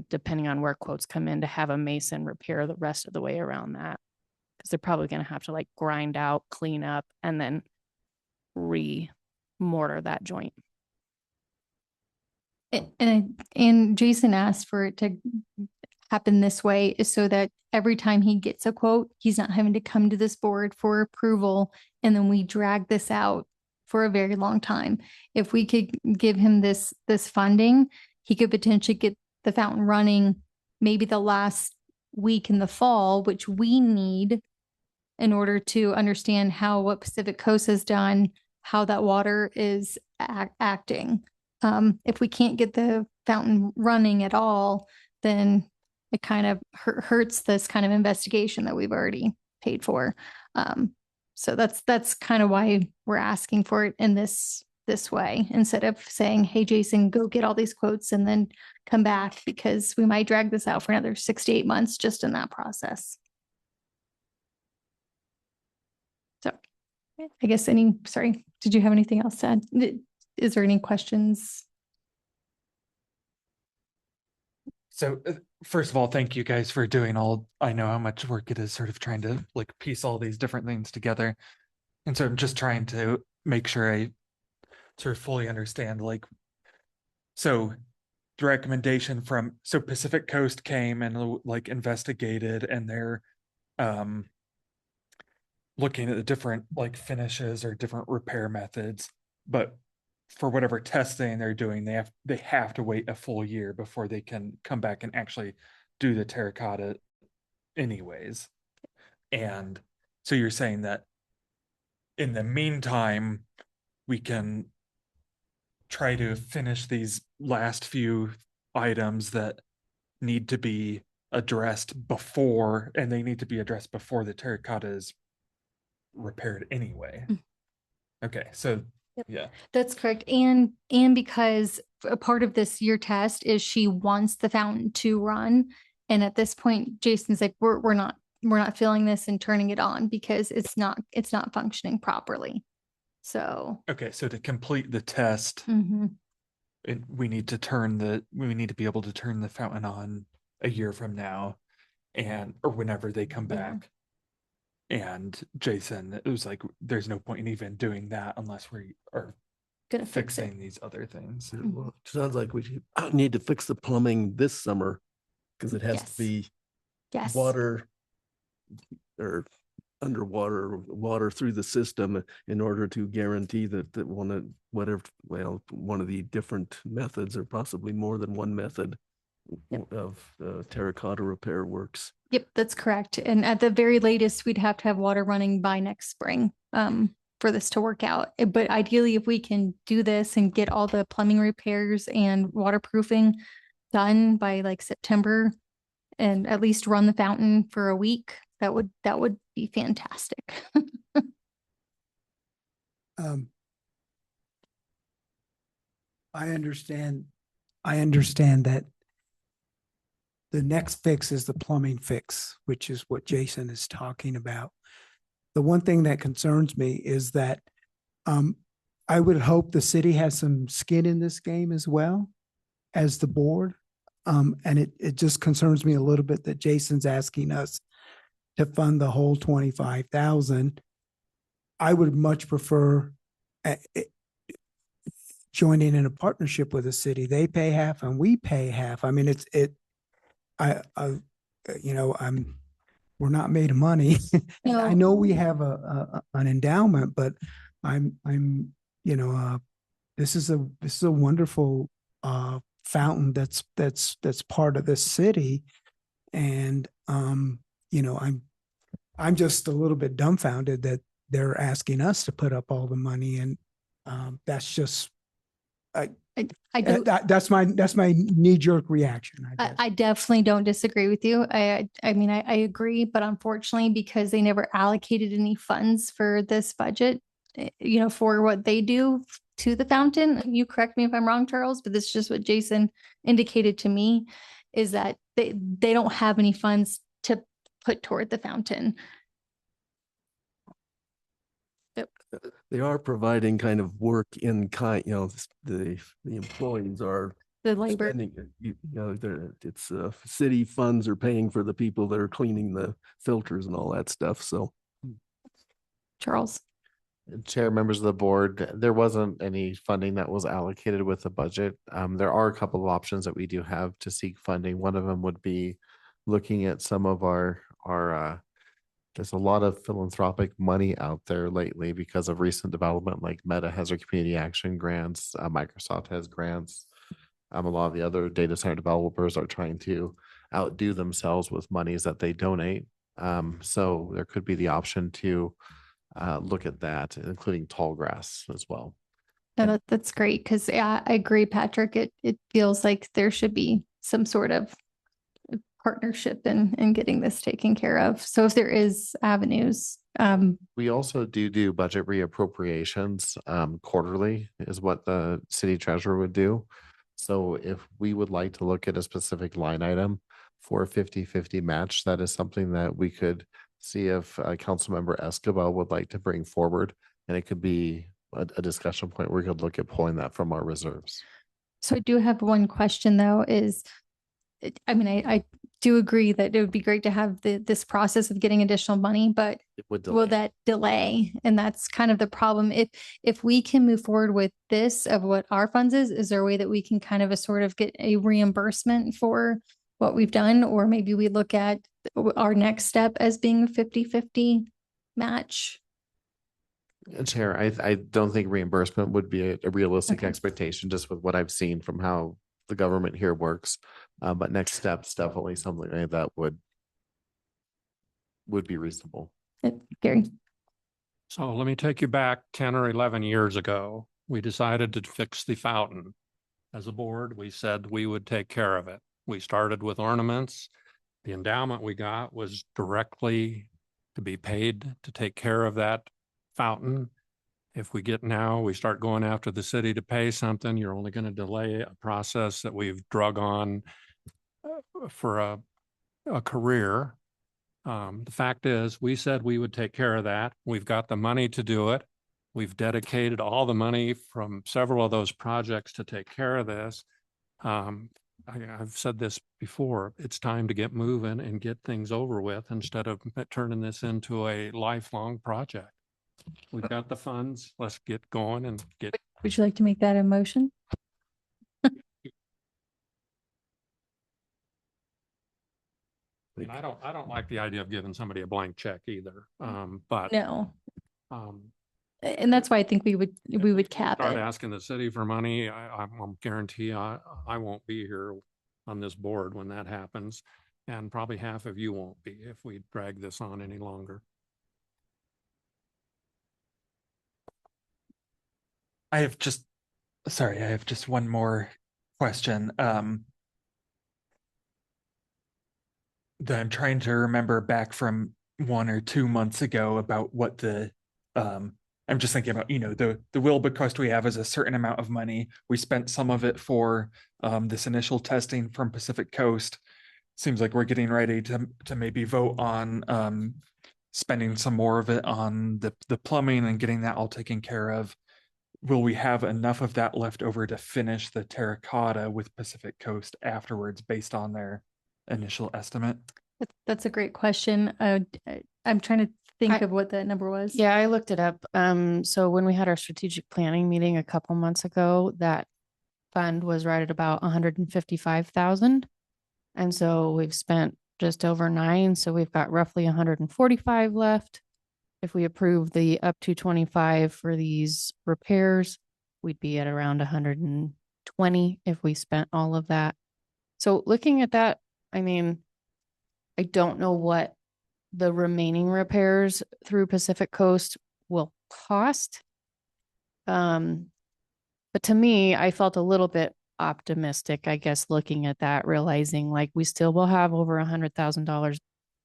depending on where quotes come in, to have a mason repair the rest of the way around that. Because they're probably going to have to like grind out, clean up, and then re-mortar that joint. And Jason asked for it to happen this way is so that every time he gets a quote, he's not having to come to this board for approval, and then we drag this out for a very long time. If we could give him this funding, he could potentially get the fountain running maybe the last week in the fall, which we need in order to understand what Pacific Coast has done, how that water is acting. If we can't get the fountain running at all, then it kind of hurts this kind of investigation that we've already paid for. So that's kind of why we're asking for it in this way, instead of saying, hey, Jason, go get all these quotes and then come back, because we might drag this out for another 6 to 8 months just in that process. So I guess sorry, did you have anything else to add? Is there any questions? So first of all, thank you guys for doing I know how much work it is sort of trying to like piece all these different things together. And so I'm just trying to make sure I sort of fully understand, like, so the recommendation from, so Pacific Coast came and like investigated, and they're looking at the different like finishes or different repair methods, but for whatever testing they're doing, they have to wait a full year before they can come back and actually do the terracotta anyways. And so you're saying that in the meantime, we can try to finish these last few items that need to be addressed before, and they need to be addressed before the terracotta is repaired anyway. Okay, so Yep. yeah. That's correct. And because a part of this year test is she wants the fountain to run. And at this point, Jason's like, we're not filling this and turning it on because it's not functioning properly. So Okay, so to complete the test, mhm. we need to be able to turn the fountain on a year from now, or whenever they come Yeah. back. And Jason, it was like, there's no point in even doing that unless we are Gonna fix it. fixing these other things. Yeah, well, it sounds like we need to fix the plumbing this summer because it has Yes. to be Yes. water or underwater water through the system in order to guarantee that one of the different methods, or possibly more than one method, Yep. of terracotta repair works. Yep, that's correct. And at the very latest, we'd have to have water running by next spring for this to work out. But ideally, if we can do this and get all the plumbing repairs and waterproofing done by like September, and at least run the fountain for a week, that would be fantastic. I understand that the next fix is the plumbing fix, which is what Jason is talking about. The one thing that concerns me is that I would hope the city has some skin in this game as well as the board. And it just concerns me a little bit that Jason's asking us to fund the whole 25,000. I would much prefer joining in a partnership with the city. They pay half and we pay half. I mean, we're not made of money. No. I know we have an endowment, but this is a wonderful fountain that's part of this city. And I'm just a little bit dumbfounded that they're asking us to put up all the money, and that's just that's my knee-jerk reaction. I definitely don't disagree with you. I mean, I agree, but unfortunately, because they never allocated any funds for this budget, for what they do to the fountain, you correct me if I'm wrong, Charles, but this is just what Jason indicated to me, is that they don't have any funds to put toward the fountain. They are providing kind of work in kind, the employees are The labor. spending, it's city funds are paying for the people that are cleaning the filters and all that stuff. So Charles. Chair, members of the board, there wasn't any funding that was allocated with the budget. There are a couple of options that we do have to seek funding. One of them would be looking at some of our there's a lot of philanthropic money out there lately because of recent development, like Meta has their community action grants, Microsoft has grants. A lot of the other data center developers are trying to outdo themselves with monies that they donate. So there could be the option to look at that, including tall grass as well. No, that's great, because I agree, Patrick. It feels like there should be some sort of partnership in getting this taken care of. So if there is avenues. We also do budget reappropriations quarterly is what the city treasurer would do. So if we would like to look at a specific line item for a 50-50 match, that is something that we could see if Councilmember Escobar would like to bring forward. And it could be a discussion point where we could look at pulling that from our reserves. So I do have one question though, is, I mean, do agree that it would be great to have this process of getting additional money, but It would will delay. that delay? And that's kind of the problem. If we can move forward with this of what our funds is there a way that we can kind of a sort of get a reimbursement for what we've done? Or maybe we look at our next step as being a 50-50 match? Chair, I don't think reimbursement would be a realistic Okay. expectation just with what I've seen from how the government here works. But next steps, definitely something like that would be reasonable. Gary? So let me take you back 10 or 11 years ago. We decided to fix the fountain. As a board, we said we would take care of it. We started with ornaments. The endowment we got was directly to be paid to take care of that fountain. If we start going after the city to pay something, you're only going to delay a process that we've drug on for a career. The fact is, we said we would take care of that. We've got the money to do it. We've dedicated all the money from several of those projects to take care of this. I've said this before, it's time to get moving and get things over with instead of turning this into a lifelong project. We've got the funds. Let's get going and get. Would you like to make that a motion? And I don't like the idea of giving somebody a blank check either. But No. um, And that's why I think we would cap start it. asking the city for money, I'm guarantee I won't be here on this board when that happens. And probably half of you won't be if we drag this on any longer. I have just one more question. That I'm trying to remember back from 1 or 2 months ago about what I'm just thinking about, the will bequest we have is a certain amount of money. We spent some of it for this initial testing from Pacific Coast. Seems like we're getting ready to maybe vote on spending some more of it on the plumbing and getting that all taken care of. Will we have enough of that left over to finish the terracotta with Pacific Coast afterwards based on their initial estimate? That's a great question. I'm trying to think I- of what that number was. Yeah, I looked it up. So when we had our strategic planning meeting a couple months ago, that fund was right at about 155,000. And so we've spent just over 9. So we've got roughly 145 left. If we approve the up to 25 for these repairs, we'd be at around 120 if we spent all of that. So looking at that, I mean, I don't know what the remaining repairs through Pacific Coast will cost. But to me, I felt a little bit optimistic, I guess, looking at that, realizing like we still will have over $100,000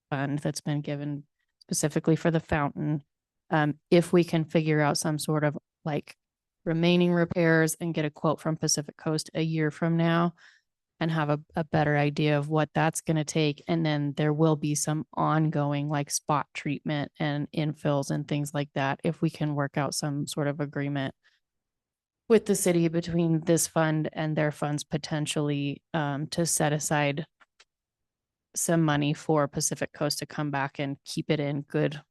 fund that's been given specifically for the fountain. If we can figure out some sort of like remaining repairs and get a quote from Pacific Coast a year from now and have a better idea of what that's going to take. And then there will be some ongoing like spot treatment and infills and things like that. If we can work out some sort of agreement with the city between this fund and their funds potentially to set aside some money for Pacific Coast to come back and keep it in good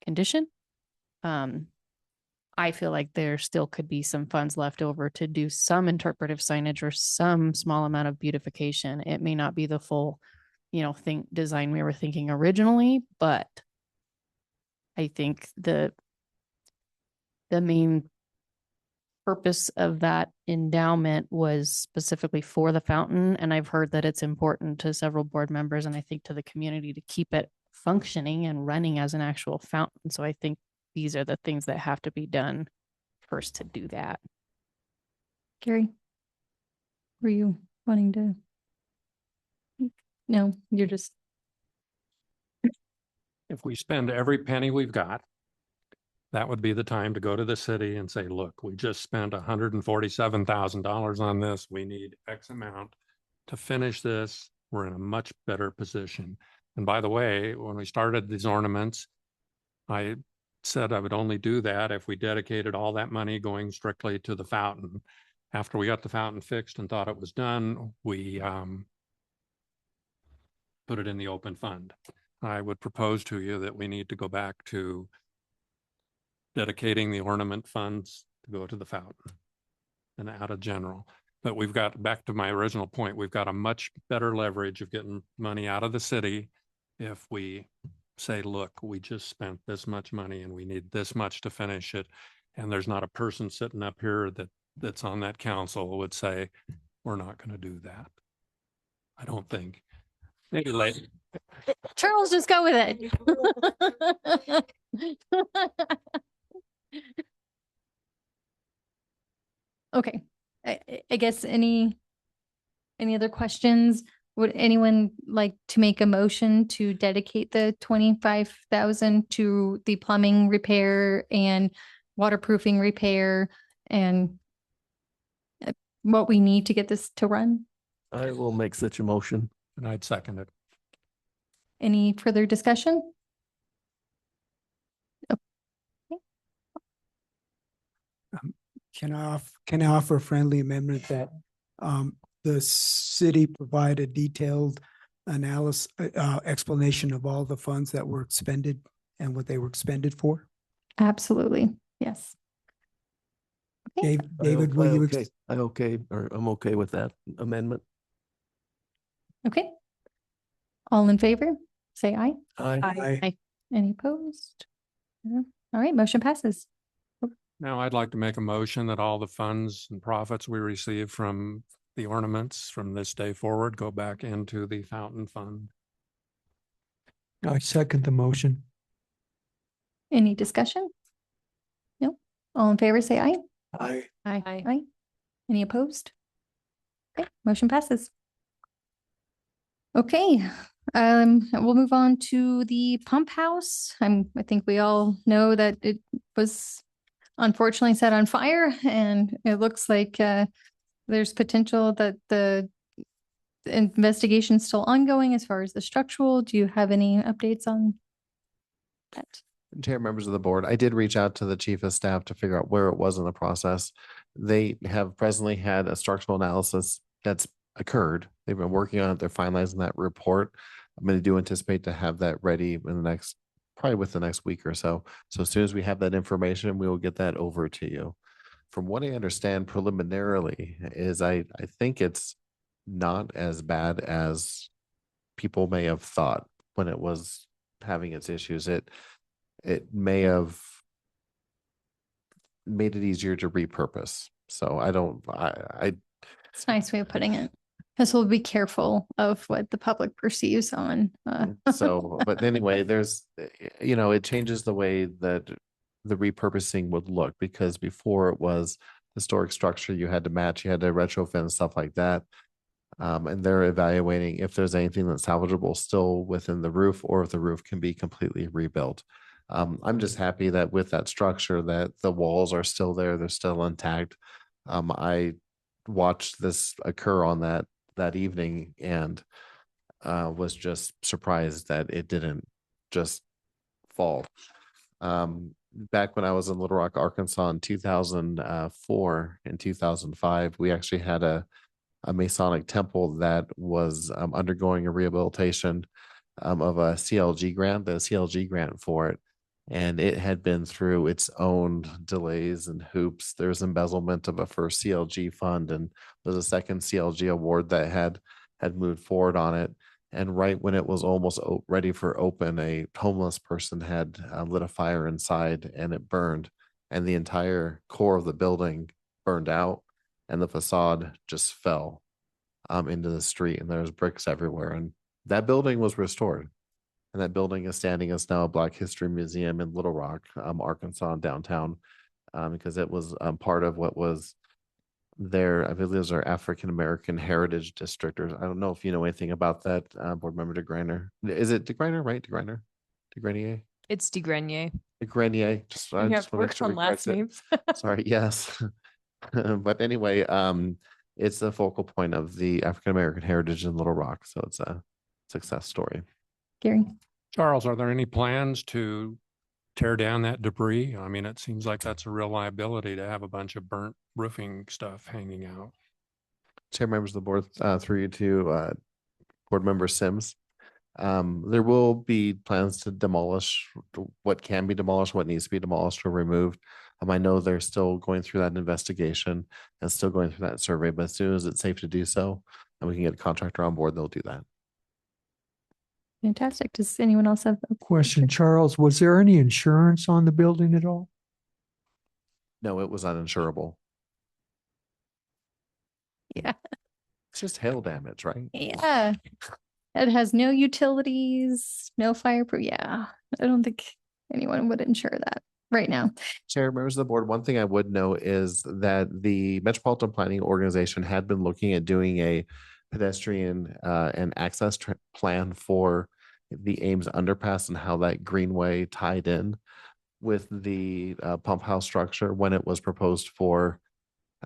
condition. I feel like there still could be some funds left over to do some interpretive signage or some small amount of beautification. It may not be the full, design we were thinking originally, but I think the main purpose of that endowment was specifically for the fountain. And I've heard that it's important to several board members and I think to the community to keep it functioning and running as an actual fountain. So I think these are the things that have to be done first to do that. Gary, were you wanting to? No, you're just. If we spend every penny we've got, that would be the time to go to the city and say, look, we just spent $147,000 on this. We need X amount to finish this. We're in a much better position. And by the way, when we started these ornaments, I said I would only do that if we dedicated all that money going strictly to the fountain. After we got the fountain fixed and thought it was done, we put it in the open fund. I would propose to you that we need to go back to dedicating the ornament funds to go to the fountain and out of general. But we've got, back to my original point, we've got a much better leverage of getting money out of the city if we say, look, we just spent this much money and we need this much to finish it. And there's not a person sitting up here that's on that council who would say, we're not going to do that. I don't think. Maybe later. Charles, just go with it. Okay, I guess any other questions? Would anyone like to make a motion to dedicate the 25,000 to the plumbing repair and waterproofing repair and what we need to get this to run? I will make such a motion. And I'd second it. Any further discussion? Can I offer a friendly amendment that the city provide a detailed analysis, explanation of all the funds that were expended and what they were expended for? Absolutely, yes. Okay. David, will you? I'm okay with that amendment. Okay. All in favor, say aye. Aye. Any opposed? No. All right, motion passes. Now I'd like to make a motion that all the funds and profits we receive from the ornaments from this day forward go back into the fountain fund. I second the motion. Any discussion? No. All in favor, say aye. Aye. Aye. Any opposed? Okay, motion passes. Okay, we'll move on to the pump house. I think we all know that it was unfortunately set on fire, and it looks like there's potential that the investigation's still ongoing as far as the structural. Do you have any updates on that? Chair, members of the board, I did reach out to the chief of staff to figure out where it was in the process. They have presently had a structural analysis that's occurred. They've been working on it. They're finalizing that report. I mean, I do anticipate to have that ready in the next, probably within the next week or so. So as soon as we have that information, we will get that over to you. From what I understand preliminarily is I think it's not as bad as people may have thought when it was having its issues. It may have made it easier to repurpose. So It's a nice way of putting it. Because we'll be careful of what the public perceives on. So, but anyway, it changes the way that the repurposing would look, because before it was historic structure, you had to match, you had to retrofit and stuff like that. And they're evaluating if there's anything that's salvageable still within the roof, or if the roof can be completely rebuilt. I'm just happy that with that structure that the walls are still there, they're still intact. I watched this occur on that evening and was just surprised that it didn't just fall. Back when I was in Little Rock, Arkansas in 2004 and 2005, we actually had a Masonic temple that was undergoing a rehabilitation of a CLG grant, the CLG grant for it. And it had been through its own delays and hoops. There's embezzlement of a first CLG fund, and there's a second CLG award that had moved forward on it. And right when it was almost ready for open, a homeless person had lit a fire inside, and it burned, and the entire core of the building burned out, and the facade just fell into the street, and there's bricks everywhere. And that building was restored. And that building is standing as now a Black History Museum in Little Rock, Arkansas, downtown, because it was part of what was there. I believe it was our African American Heritage District, or I don't know if you know anything about that, Board Member DeGreiner. Is it DeGreiner, right? DeGrenier? It's DeGrenier. DeGrenier. I just wanna make Works sure on we last correct it. names. Sorry, yes. But anyway, it's the focal point of the African American heritage in Little Rock. So it's a success story. Gary? Charles, are there any plans to tear down that debris? I mean, it seems like that's a real liability to have a bunch of burnt roofing stuff hanging out. Chair, members of the board, through you to Board Member Sims. There will be plans to demolish what can be demolished, what needs to be demolished or removed. I know they're still going through that investigation and still going through that survey, but as soon as it's safe to do so, and we can get a contractor on board, they'll do that. Fantastic. Does anyone else have a Question, Charles, was there any insurance on the building at all? No, it was uninsurable. Yeah. It's just hail damage, right? Yeah. It has no utilities, no fireproof. Yeah. I don't think anyone would insure that right now. Chair, members of the board, one thing I would note is that the Metropolitan Planning Organization had been looking at doing a pedestrian and access plan for the Ames underpass and how that greenway tied in with the pump house structure when it was proposed for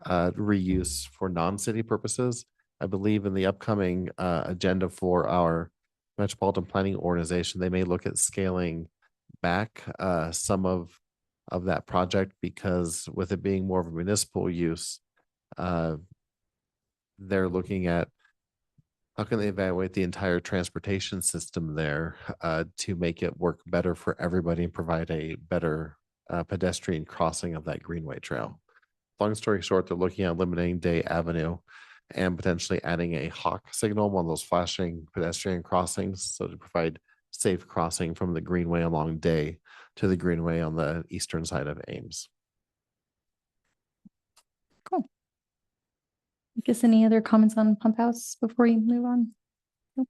reuse for non-city purposes. I believe in the upcoming agenda for our Metropolitan Planning Organization, they may look at scaling back some of that project, because with it being more of a municipal use, they're looking at how can they evaluate the entire transportation system there to make it work better for everybody and provide a better pedestrian crossing of that greenway trail. Long story short, they're looking at eliminating Day Avenue and potentially adding a hawk signal, one of those flashing pedestrian crossings, so to provide safe crossing from the greenway along Day to the greenway on the eastern side of Ames. Cool. I guess any other comments on Pump House before you move on? Nope.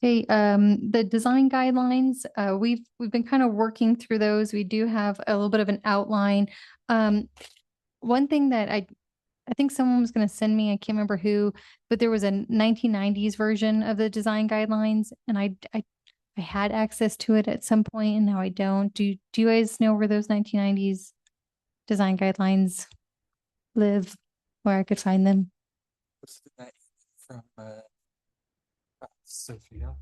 Okay, the design guidelines, we've been kind of working through those. We do have a little bit of an outline. One thing that I think someone was going to send me, I can't remember who, but there was a 1990s version of the design guidelines, and I had access to it at some point, and now I don't. Do you guys know where those 1990s design guidelines live, where I could find them? What's the name from Sophia?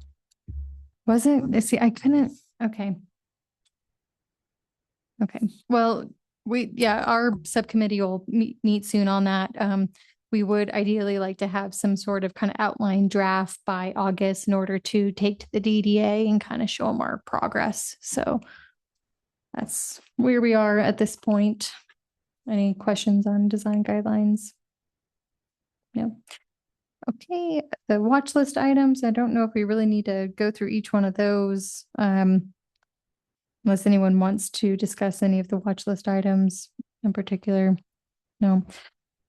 Was it? See, I couldn't. Okay. Okay. Well, our subcommittee will meet soon on that. We would ideally like to have some sort of kind of outline draft by August in order to take to the DDA and kind of show them our progress. So that's where we are at this point. Any questions on design guidelines? No. Okay, the watch list items. I don't know if we really need to go through each one of those. Unless anyone wants to discuss any of the watch list items in particular. No.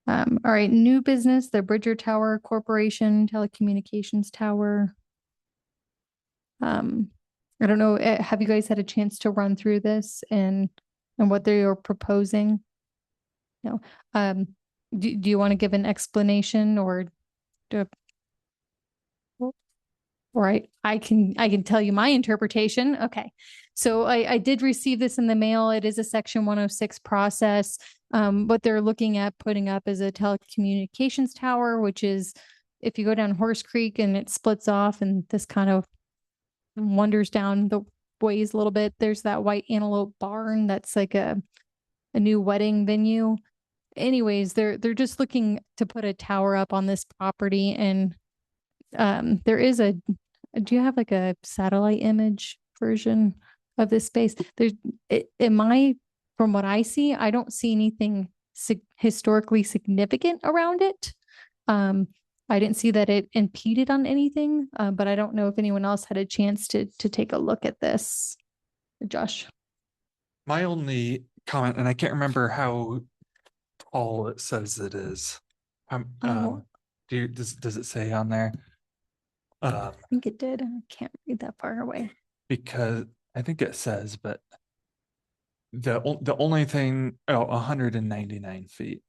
All right, new business, the Bridger Tower Corporation Telecommunications Tower. I don't know, have you guys had a chance to run through this and what they are proposing? No. Do you want to give an explanation or I can tell you my interpretation. Okay. So I did receive this in the mail. It is a Section 106 process. What they're looking at putting up is a telecommunications tower, which is if you go down Horse Creek and it splits off and this kind of wanders down the ways a little bit, there's that white antelope barn that's like a new wedding venue. Anyways, they're just looking to put a tower up on this property, and there is do you have like a satellite image version of this space? From what I see, I don't see anything historically significant around it. I didn't see that it impeded on anything, but I don't know if anyone else had a chance to take a look at this. Josh. My only comment, and I can't remember how tall it says it is. Does it say on there? I think it did. I can't read that far away. Because I think it says, but the only thing, 199 feet,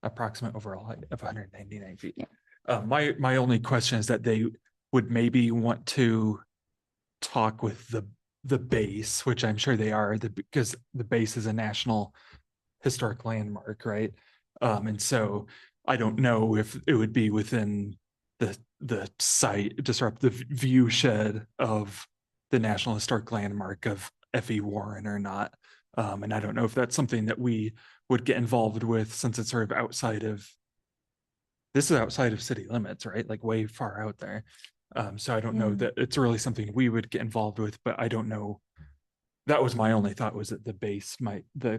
approximate overall height of 199 feet. Yeah. My only question is that they would maybe want to talk with the base, which I'm sure they are, because the base is a national historic landmark, right? And so I don't know if it would be within the site, disrupt the view shed of the National Historic Landmark of F.E. Warren or not. And I don't know if that's something that we would get involved with, since it's sort of this is outside of city limits, right? Like way far out there. So I don't know Yeah. that it's really something we would get involved with, but I don't know. That was my only thought, was that the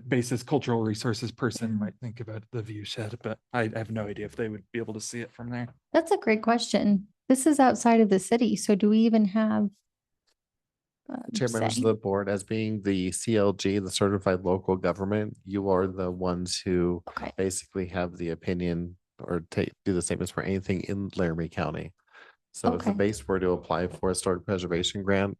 basis cultural resources person might think about the view shed, but I have no idea if they would be able to see it from there. That's a great question. This is outside of the city, so do we even have Chair, members of say? the board, as being the CLG, the certified local government, you are the ones who Okay. basically have the opinion or do the statements for anything in Laramie County. So if the Okay. base were to apply for a historic preservation grant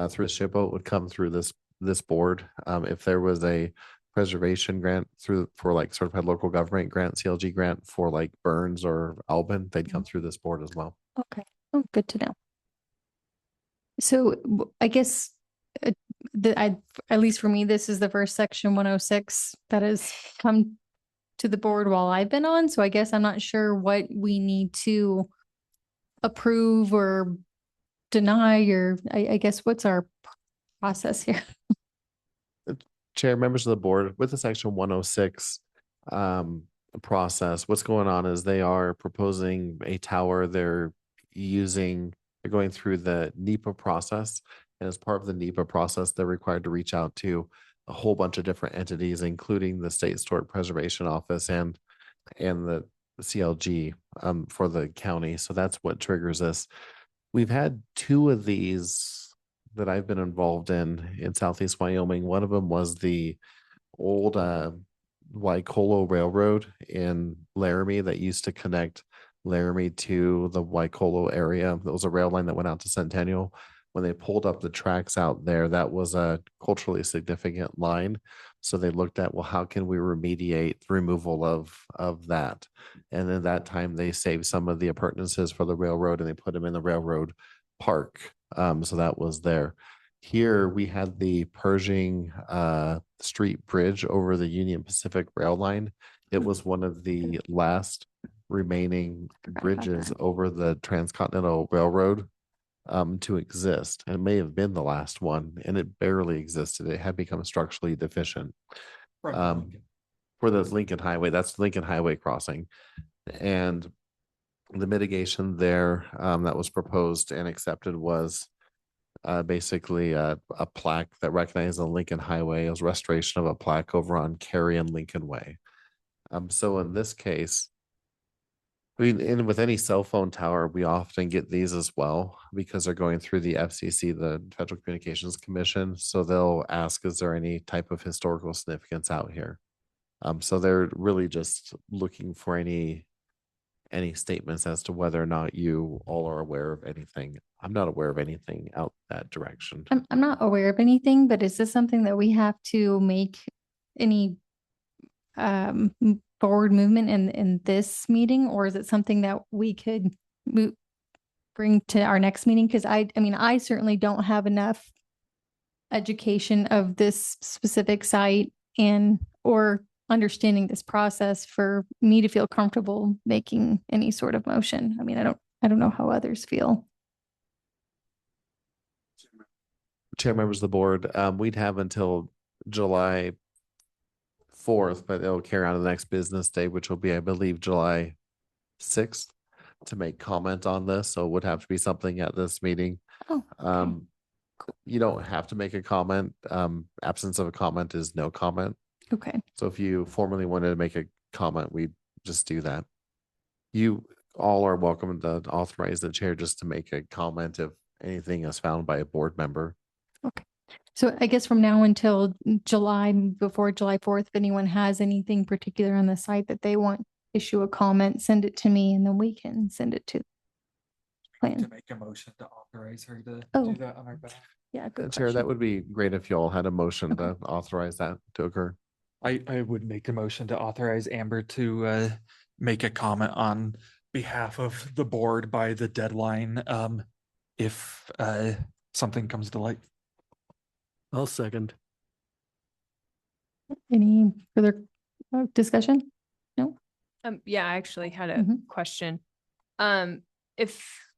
through SHPO, it would come through this board. If there was a preservation grant for like certified local government grant, CLG grant for like Burns or Albin, they'd come through this board as well. Okay. Oh, good to know. So I guess at least for me, this is the first section 106 that has come to the board while I've been on. So I guess I'm not sure what we need to approve or deny, or I guess what's our process here? Chair, members of the board, with the section 106 process, what's going on is they are proposing a tower. They're going through the NEPA process. And as part of the NEPA process, they're required to reach out to a whole bunch of different entities, including the State Historic Preservation Office and the CLG for the county. So that's what triggers this. We've had two of these that I've been involved in Southeast Wyoming. One of them was the old Waikolo Railroad in Laramie that used to connect Laramie to the Waikolo area. There was a rail line that went out to Centennial. When they pulled up the tracks out there, that was a culturally significant line. So they looked at, well, how can we remediate the removal of that? And at that time, they saved some of the appurtenances for the railroad and they put them in the railroad park. So that was there. Here we had the Pershing Street Bridge over the Union Pacific Rail Line. It was one of the last remaining bridges over the Transcontinental Railroad to exist. And it may have been the last one, and it barely existed. It had become structurally deficient. For the Lincoln Highway, that's Lincoln Highway crossing. And the mitigation there that was proposed and accepted was basically a plaque that recognized the Lincoln Highway. It was restoration of a plaque over on Cary and Lincoln Way. So in this case, I mean, and with any cell phone tower, we often get these as well because they're going through the FCC, the Federal Communications Commission. So they'll ask, is there any type of historical significance out here? So they're really just looking for any statements as to whether or not you all are aware of anything. I'm not aware of anything out that direction. I'm not aware of anything, but is this something that we have to make any forward movement in this meeting, or is it something that we could bring to our next meeting? Because I mean, I certainly don't have enough education of this specific site or understanding this process for me to feel comfortable making any sort of motion. I mean, I don't know how others feel. Chair, members of the board, we'd have until July 4th, but it'll carry on to the next business day, which will be, I believe, July 6th, to make comment on this. So it would have to be something at this meeting. Oh, okay. You don't have to make a comment. Absence of a comment is no comment. Okay. So if you formally wanted to make a comment, we'd just do that. You all are welcome to authorize the chair just to make a comment if anything is found by a board member. Okay. So I guess from now until July, before July 4th, if anyone has anything particular on the site that they want, issue a comment, send it to me, and then we can send it to the plan. To make a motion to authorize her to Oh. do that on our behalf. Yeah, good Chair, that question. would be great if you all had a motion Okay. to authorize that to occur. I would make a motion to authorize Amber to make a comment on behalf of the board by the deadline if something comes to light. I'll second. Any further discussion? No? Yeah, I actually had a Mhm. question. If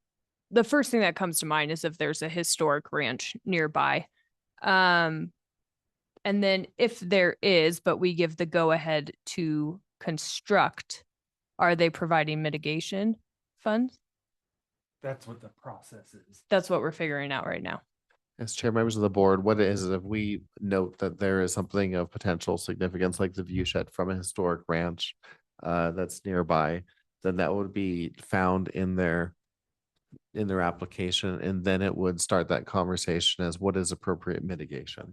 the first thing that comes to mind is if there's a historic ranch nearby. And then if there is, but we give the go ahead to construct, are they providing mitigation funds? That's what the process is. That's what we're figuring out right now. As chair members of the board, what it is if we note that there is something of potential significance, like the view shed from a historic ranch that's nearby, then that would be found in their application, and then it would start that conversation as what is appropriate mitigation.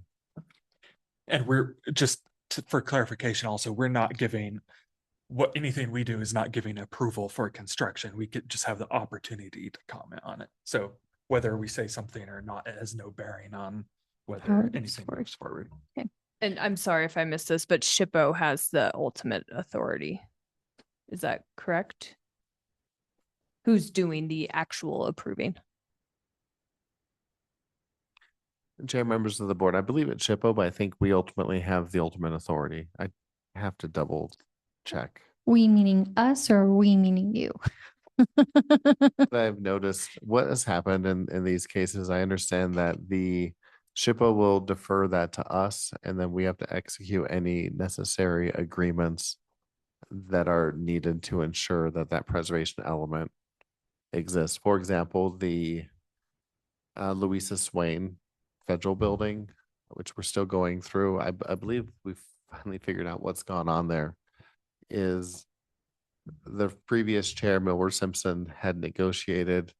And we're just for clarification, also, we're not giving anything we do is not giving approval for construction. We could just have the opportunity to comment on it. So whether we say something or not, it has no bearing on How whether it moves anything forward. moves forward. And I'm sorry if I missed this, but SHPO has the ultimate authority. Is that correct? Who's doing the actual approving? Chair members of the board, I believe it's SHPO, but I think we ultimately have the ultimate authority. I have to double check. We meaning us or we meaning you? But I've noticed what has happened in these cases. I understand that the SHPO will defer that to us, and then we have to execute any necessary agreements that are needed to ensure that that preservation element exists. For example, the Louisa Swain Federal Building, which we're still going through. I believe we've finally figured out what's gone on there. Is the previous chair, Milward Simpson, had negotiated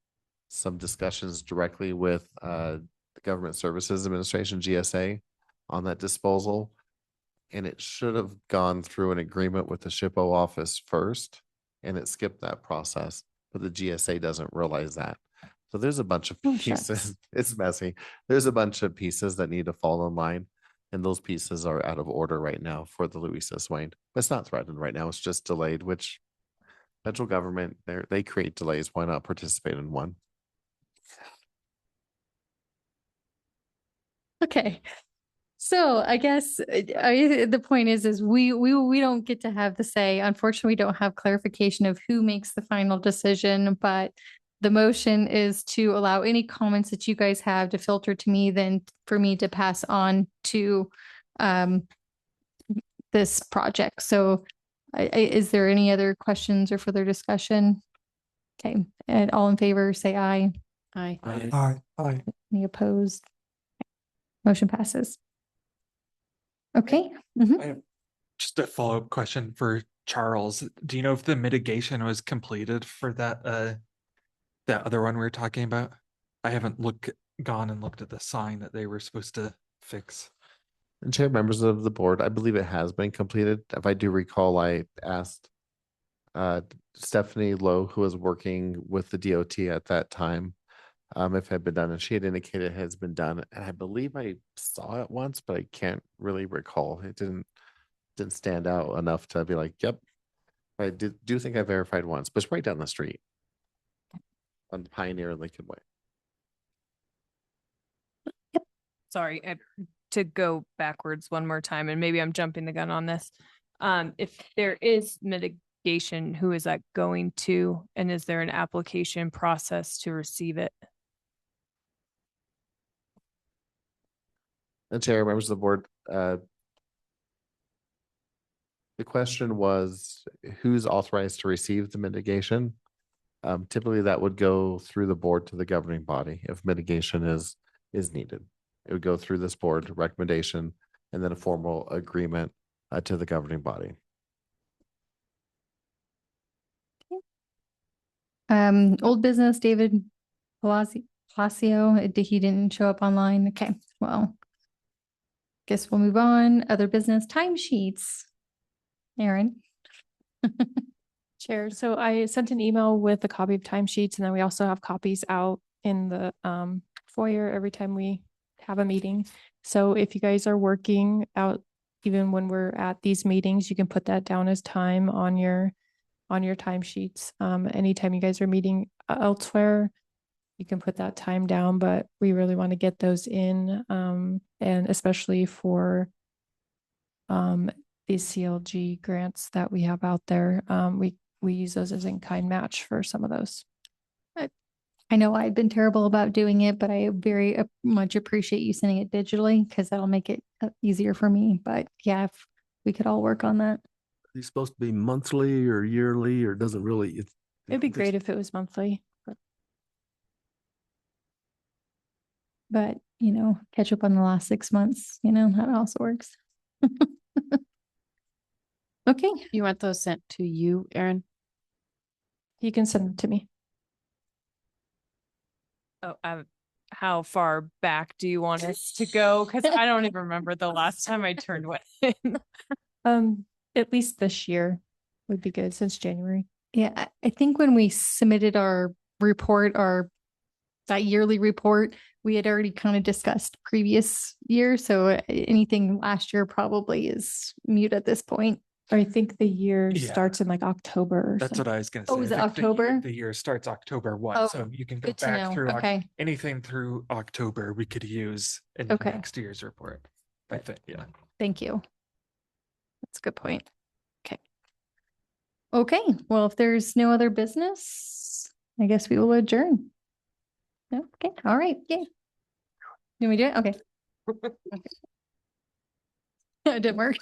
some discussions directly with the Government Services Administration, GSA, on that disposal. And it should have gone through an agreement with the SHPO office first, and it skipped that process, but the GSA doesn't realize that. So there's a bunch of Oh, pieces. shucks. It's messy. There's a bunch of pieces that need to fall in line, and those pieces are out of order right now for the Louisa Swain. It's not threatened right now. It's just delayed, which federal government, they create delays. Why not participate in one? Okay. So I guess the point is we don't get to have the say. Unfortunately, we don't have clarification of who makes the final decision, but the motion is to allow any comments that you guys have to filter to me, then for me to pass on to this project. So is there any other questions or further discussion? Okay, and all in favor, say aye. Aye. Aye. Any opposed? Motion passes. Okay. Mhm. Just a follow-up question for Charles. Do you know if the mitigation was completed for that that other one we were talking about? I haven't gone and looked at the sign that they were supposed to fix. And chair members of the board, I believe it has been completed. If I do recall, I asked Stephanie Lowe, who was working with the DOT at that time, if it had been done, and she had indicated it has been done. And I believe I saw it once, but I can't really recall. It didn't stand out enough to be like, yep. I do think I verified once, but it's right down the street on Pioneer and Lincoln Way. Sorry, to go backwards one more time, and maybe I'm jumping the gun on this. If there is mitigation, who is that going to? And is there an application process to receive it? And chair, members of the board, the question was who's authorized to receive the mitigation? Typically that would go through the board to the governing body if mitigation is needed. It would go through this board recommendation and then a formal agreement to the governing body. Old business, David Palacio, he didn't show up online. Okay, well, guess we'll move on. Other business timesheets. Aaron. Chair, so I sent an email with a copy of timesheets, and then we also have copies out in the foyer every time we have a meeting. So if you guys are working out, even when we're at these meetings, you can put that down as time on your timesheets. Anytime you guys are meeting elsewhere, you can put that time down, but we really want to get those in, and especially for these CLG grants that we have out there. We use those as in-kind match for some of those. I know I've been terrible about doing it, but I very much appreciate you sending it digitally because that'll make it easier for me. But yeah, if we could all work on that. Are these supposed to be monthly or yearly, or doesn't really? It'd be great if it was monthly. but you know, catch up on the last 6 months, you know, how it also works. Okay, You want those sent to you, Erin? You can send them to me. Oh, how far back do you want us to go? Because I don't even remember the last time I turned one in. At least this year would be good since January. yeah, I think when we submitted our report, that yearly report, we had already kind of discussed previous year. So anything last year probably is mute at this point. Or I think the year Yeah. starts in like October or That's what something. I was gonna say. Oh, I is it think the- October? The year starts October Oh, 1, so you can go good to back know. through Okay. anything through October we could use in Okay. next year's report. I think, yeah. Thank you. That's a good point. Okay. Okay, well, if there's no other business, I guess we will adjourn. No, okay, all right, yay. Can we do it? Okay. Okay. It didn't work.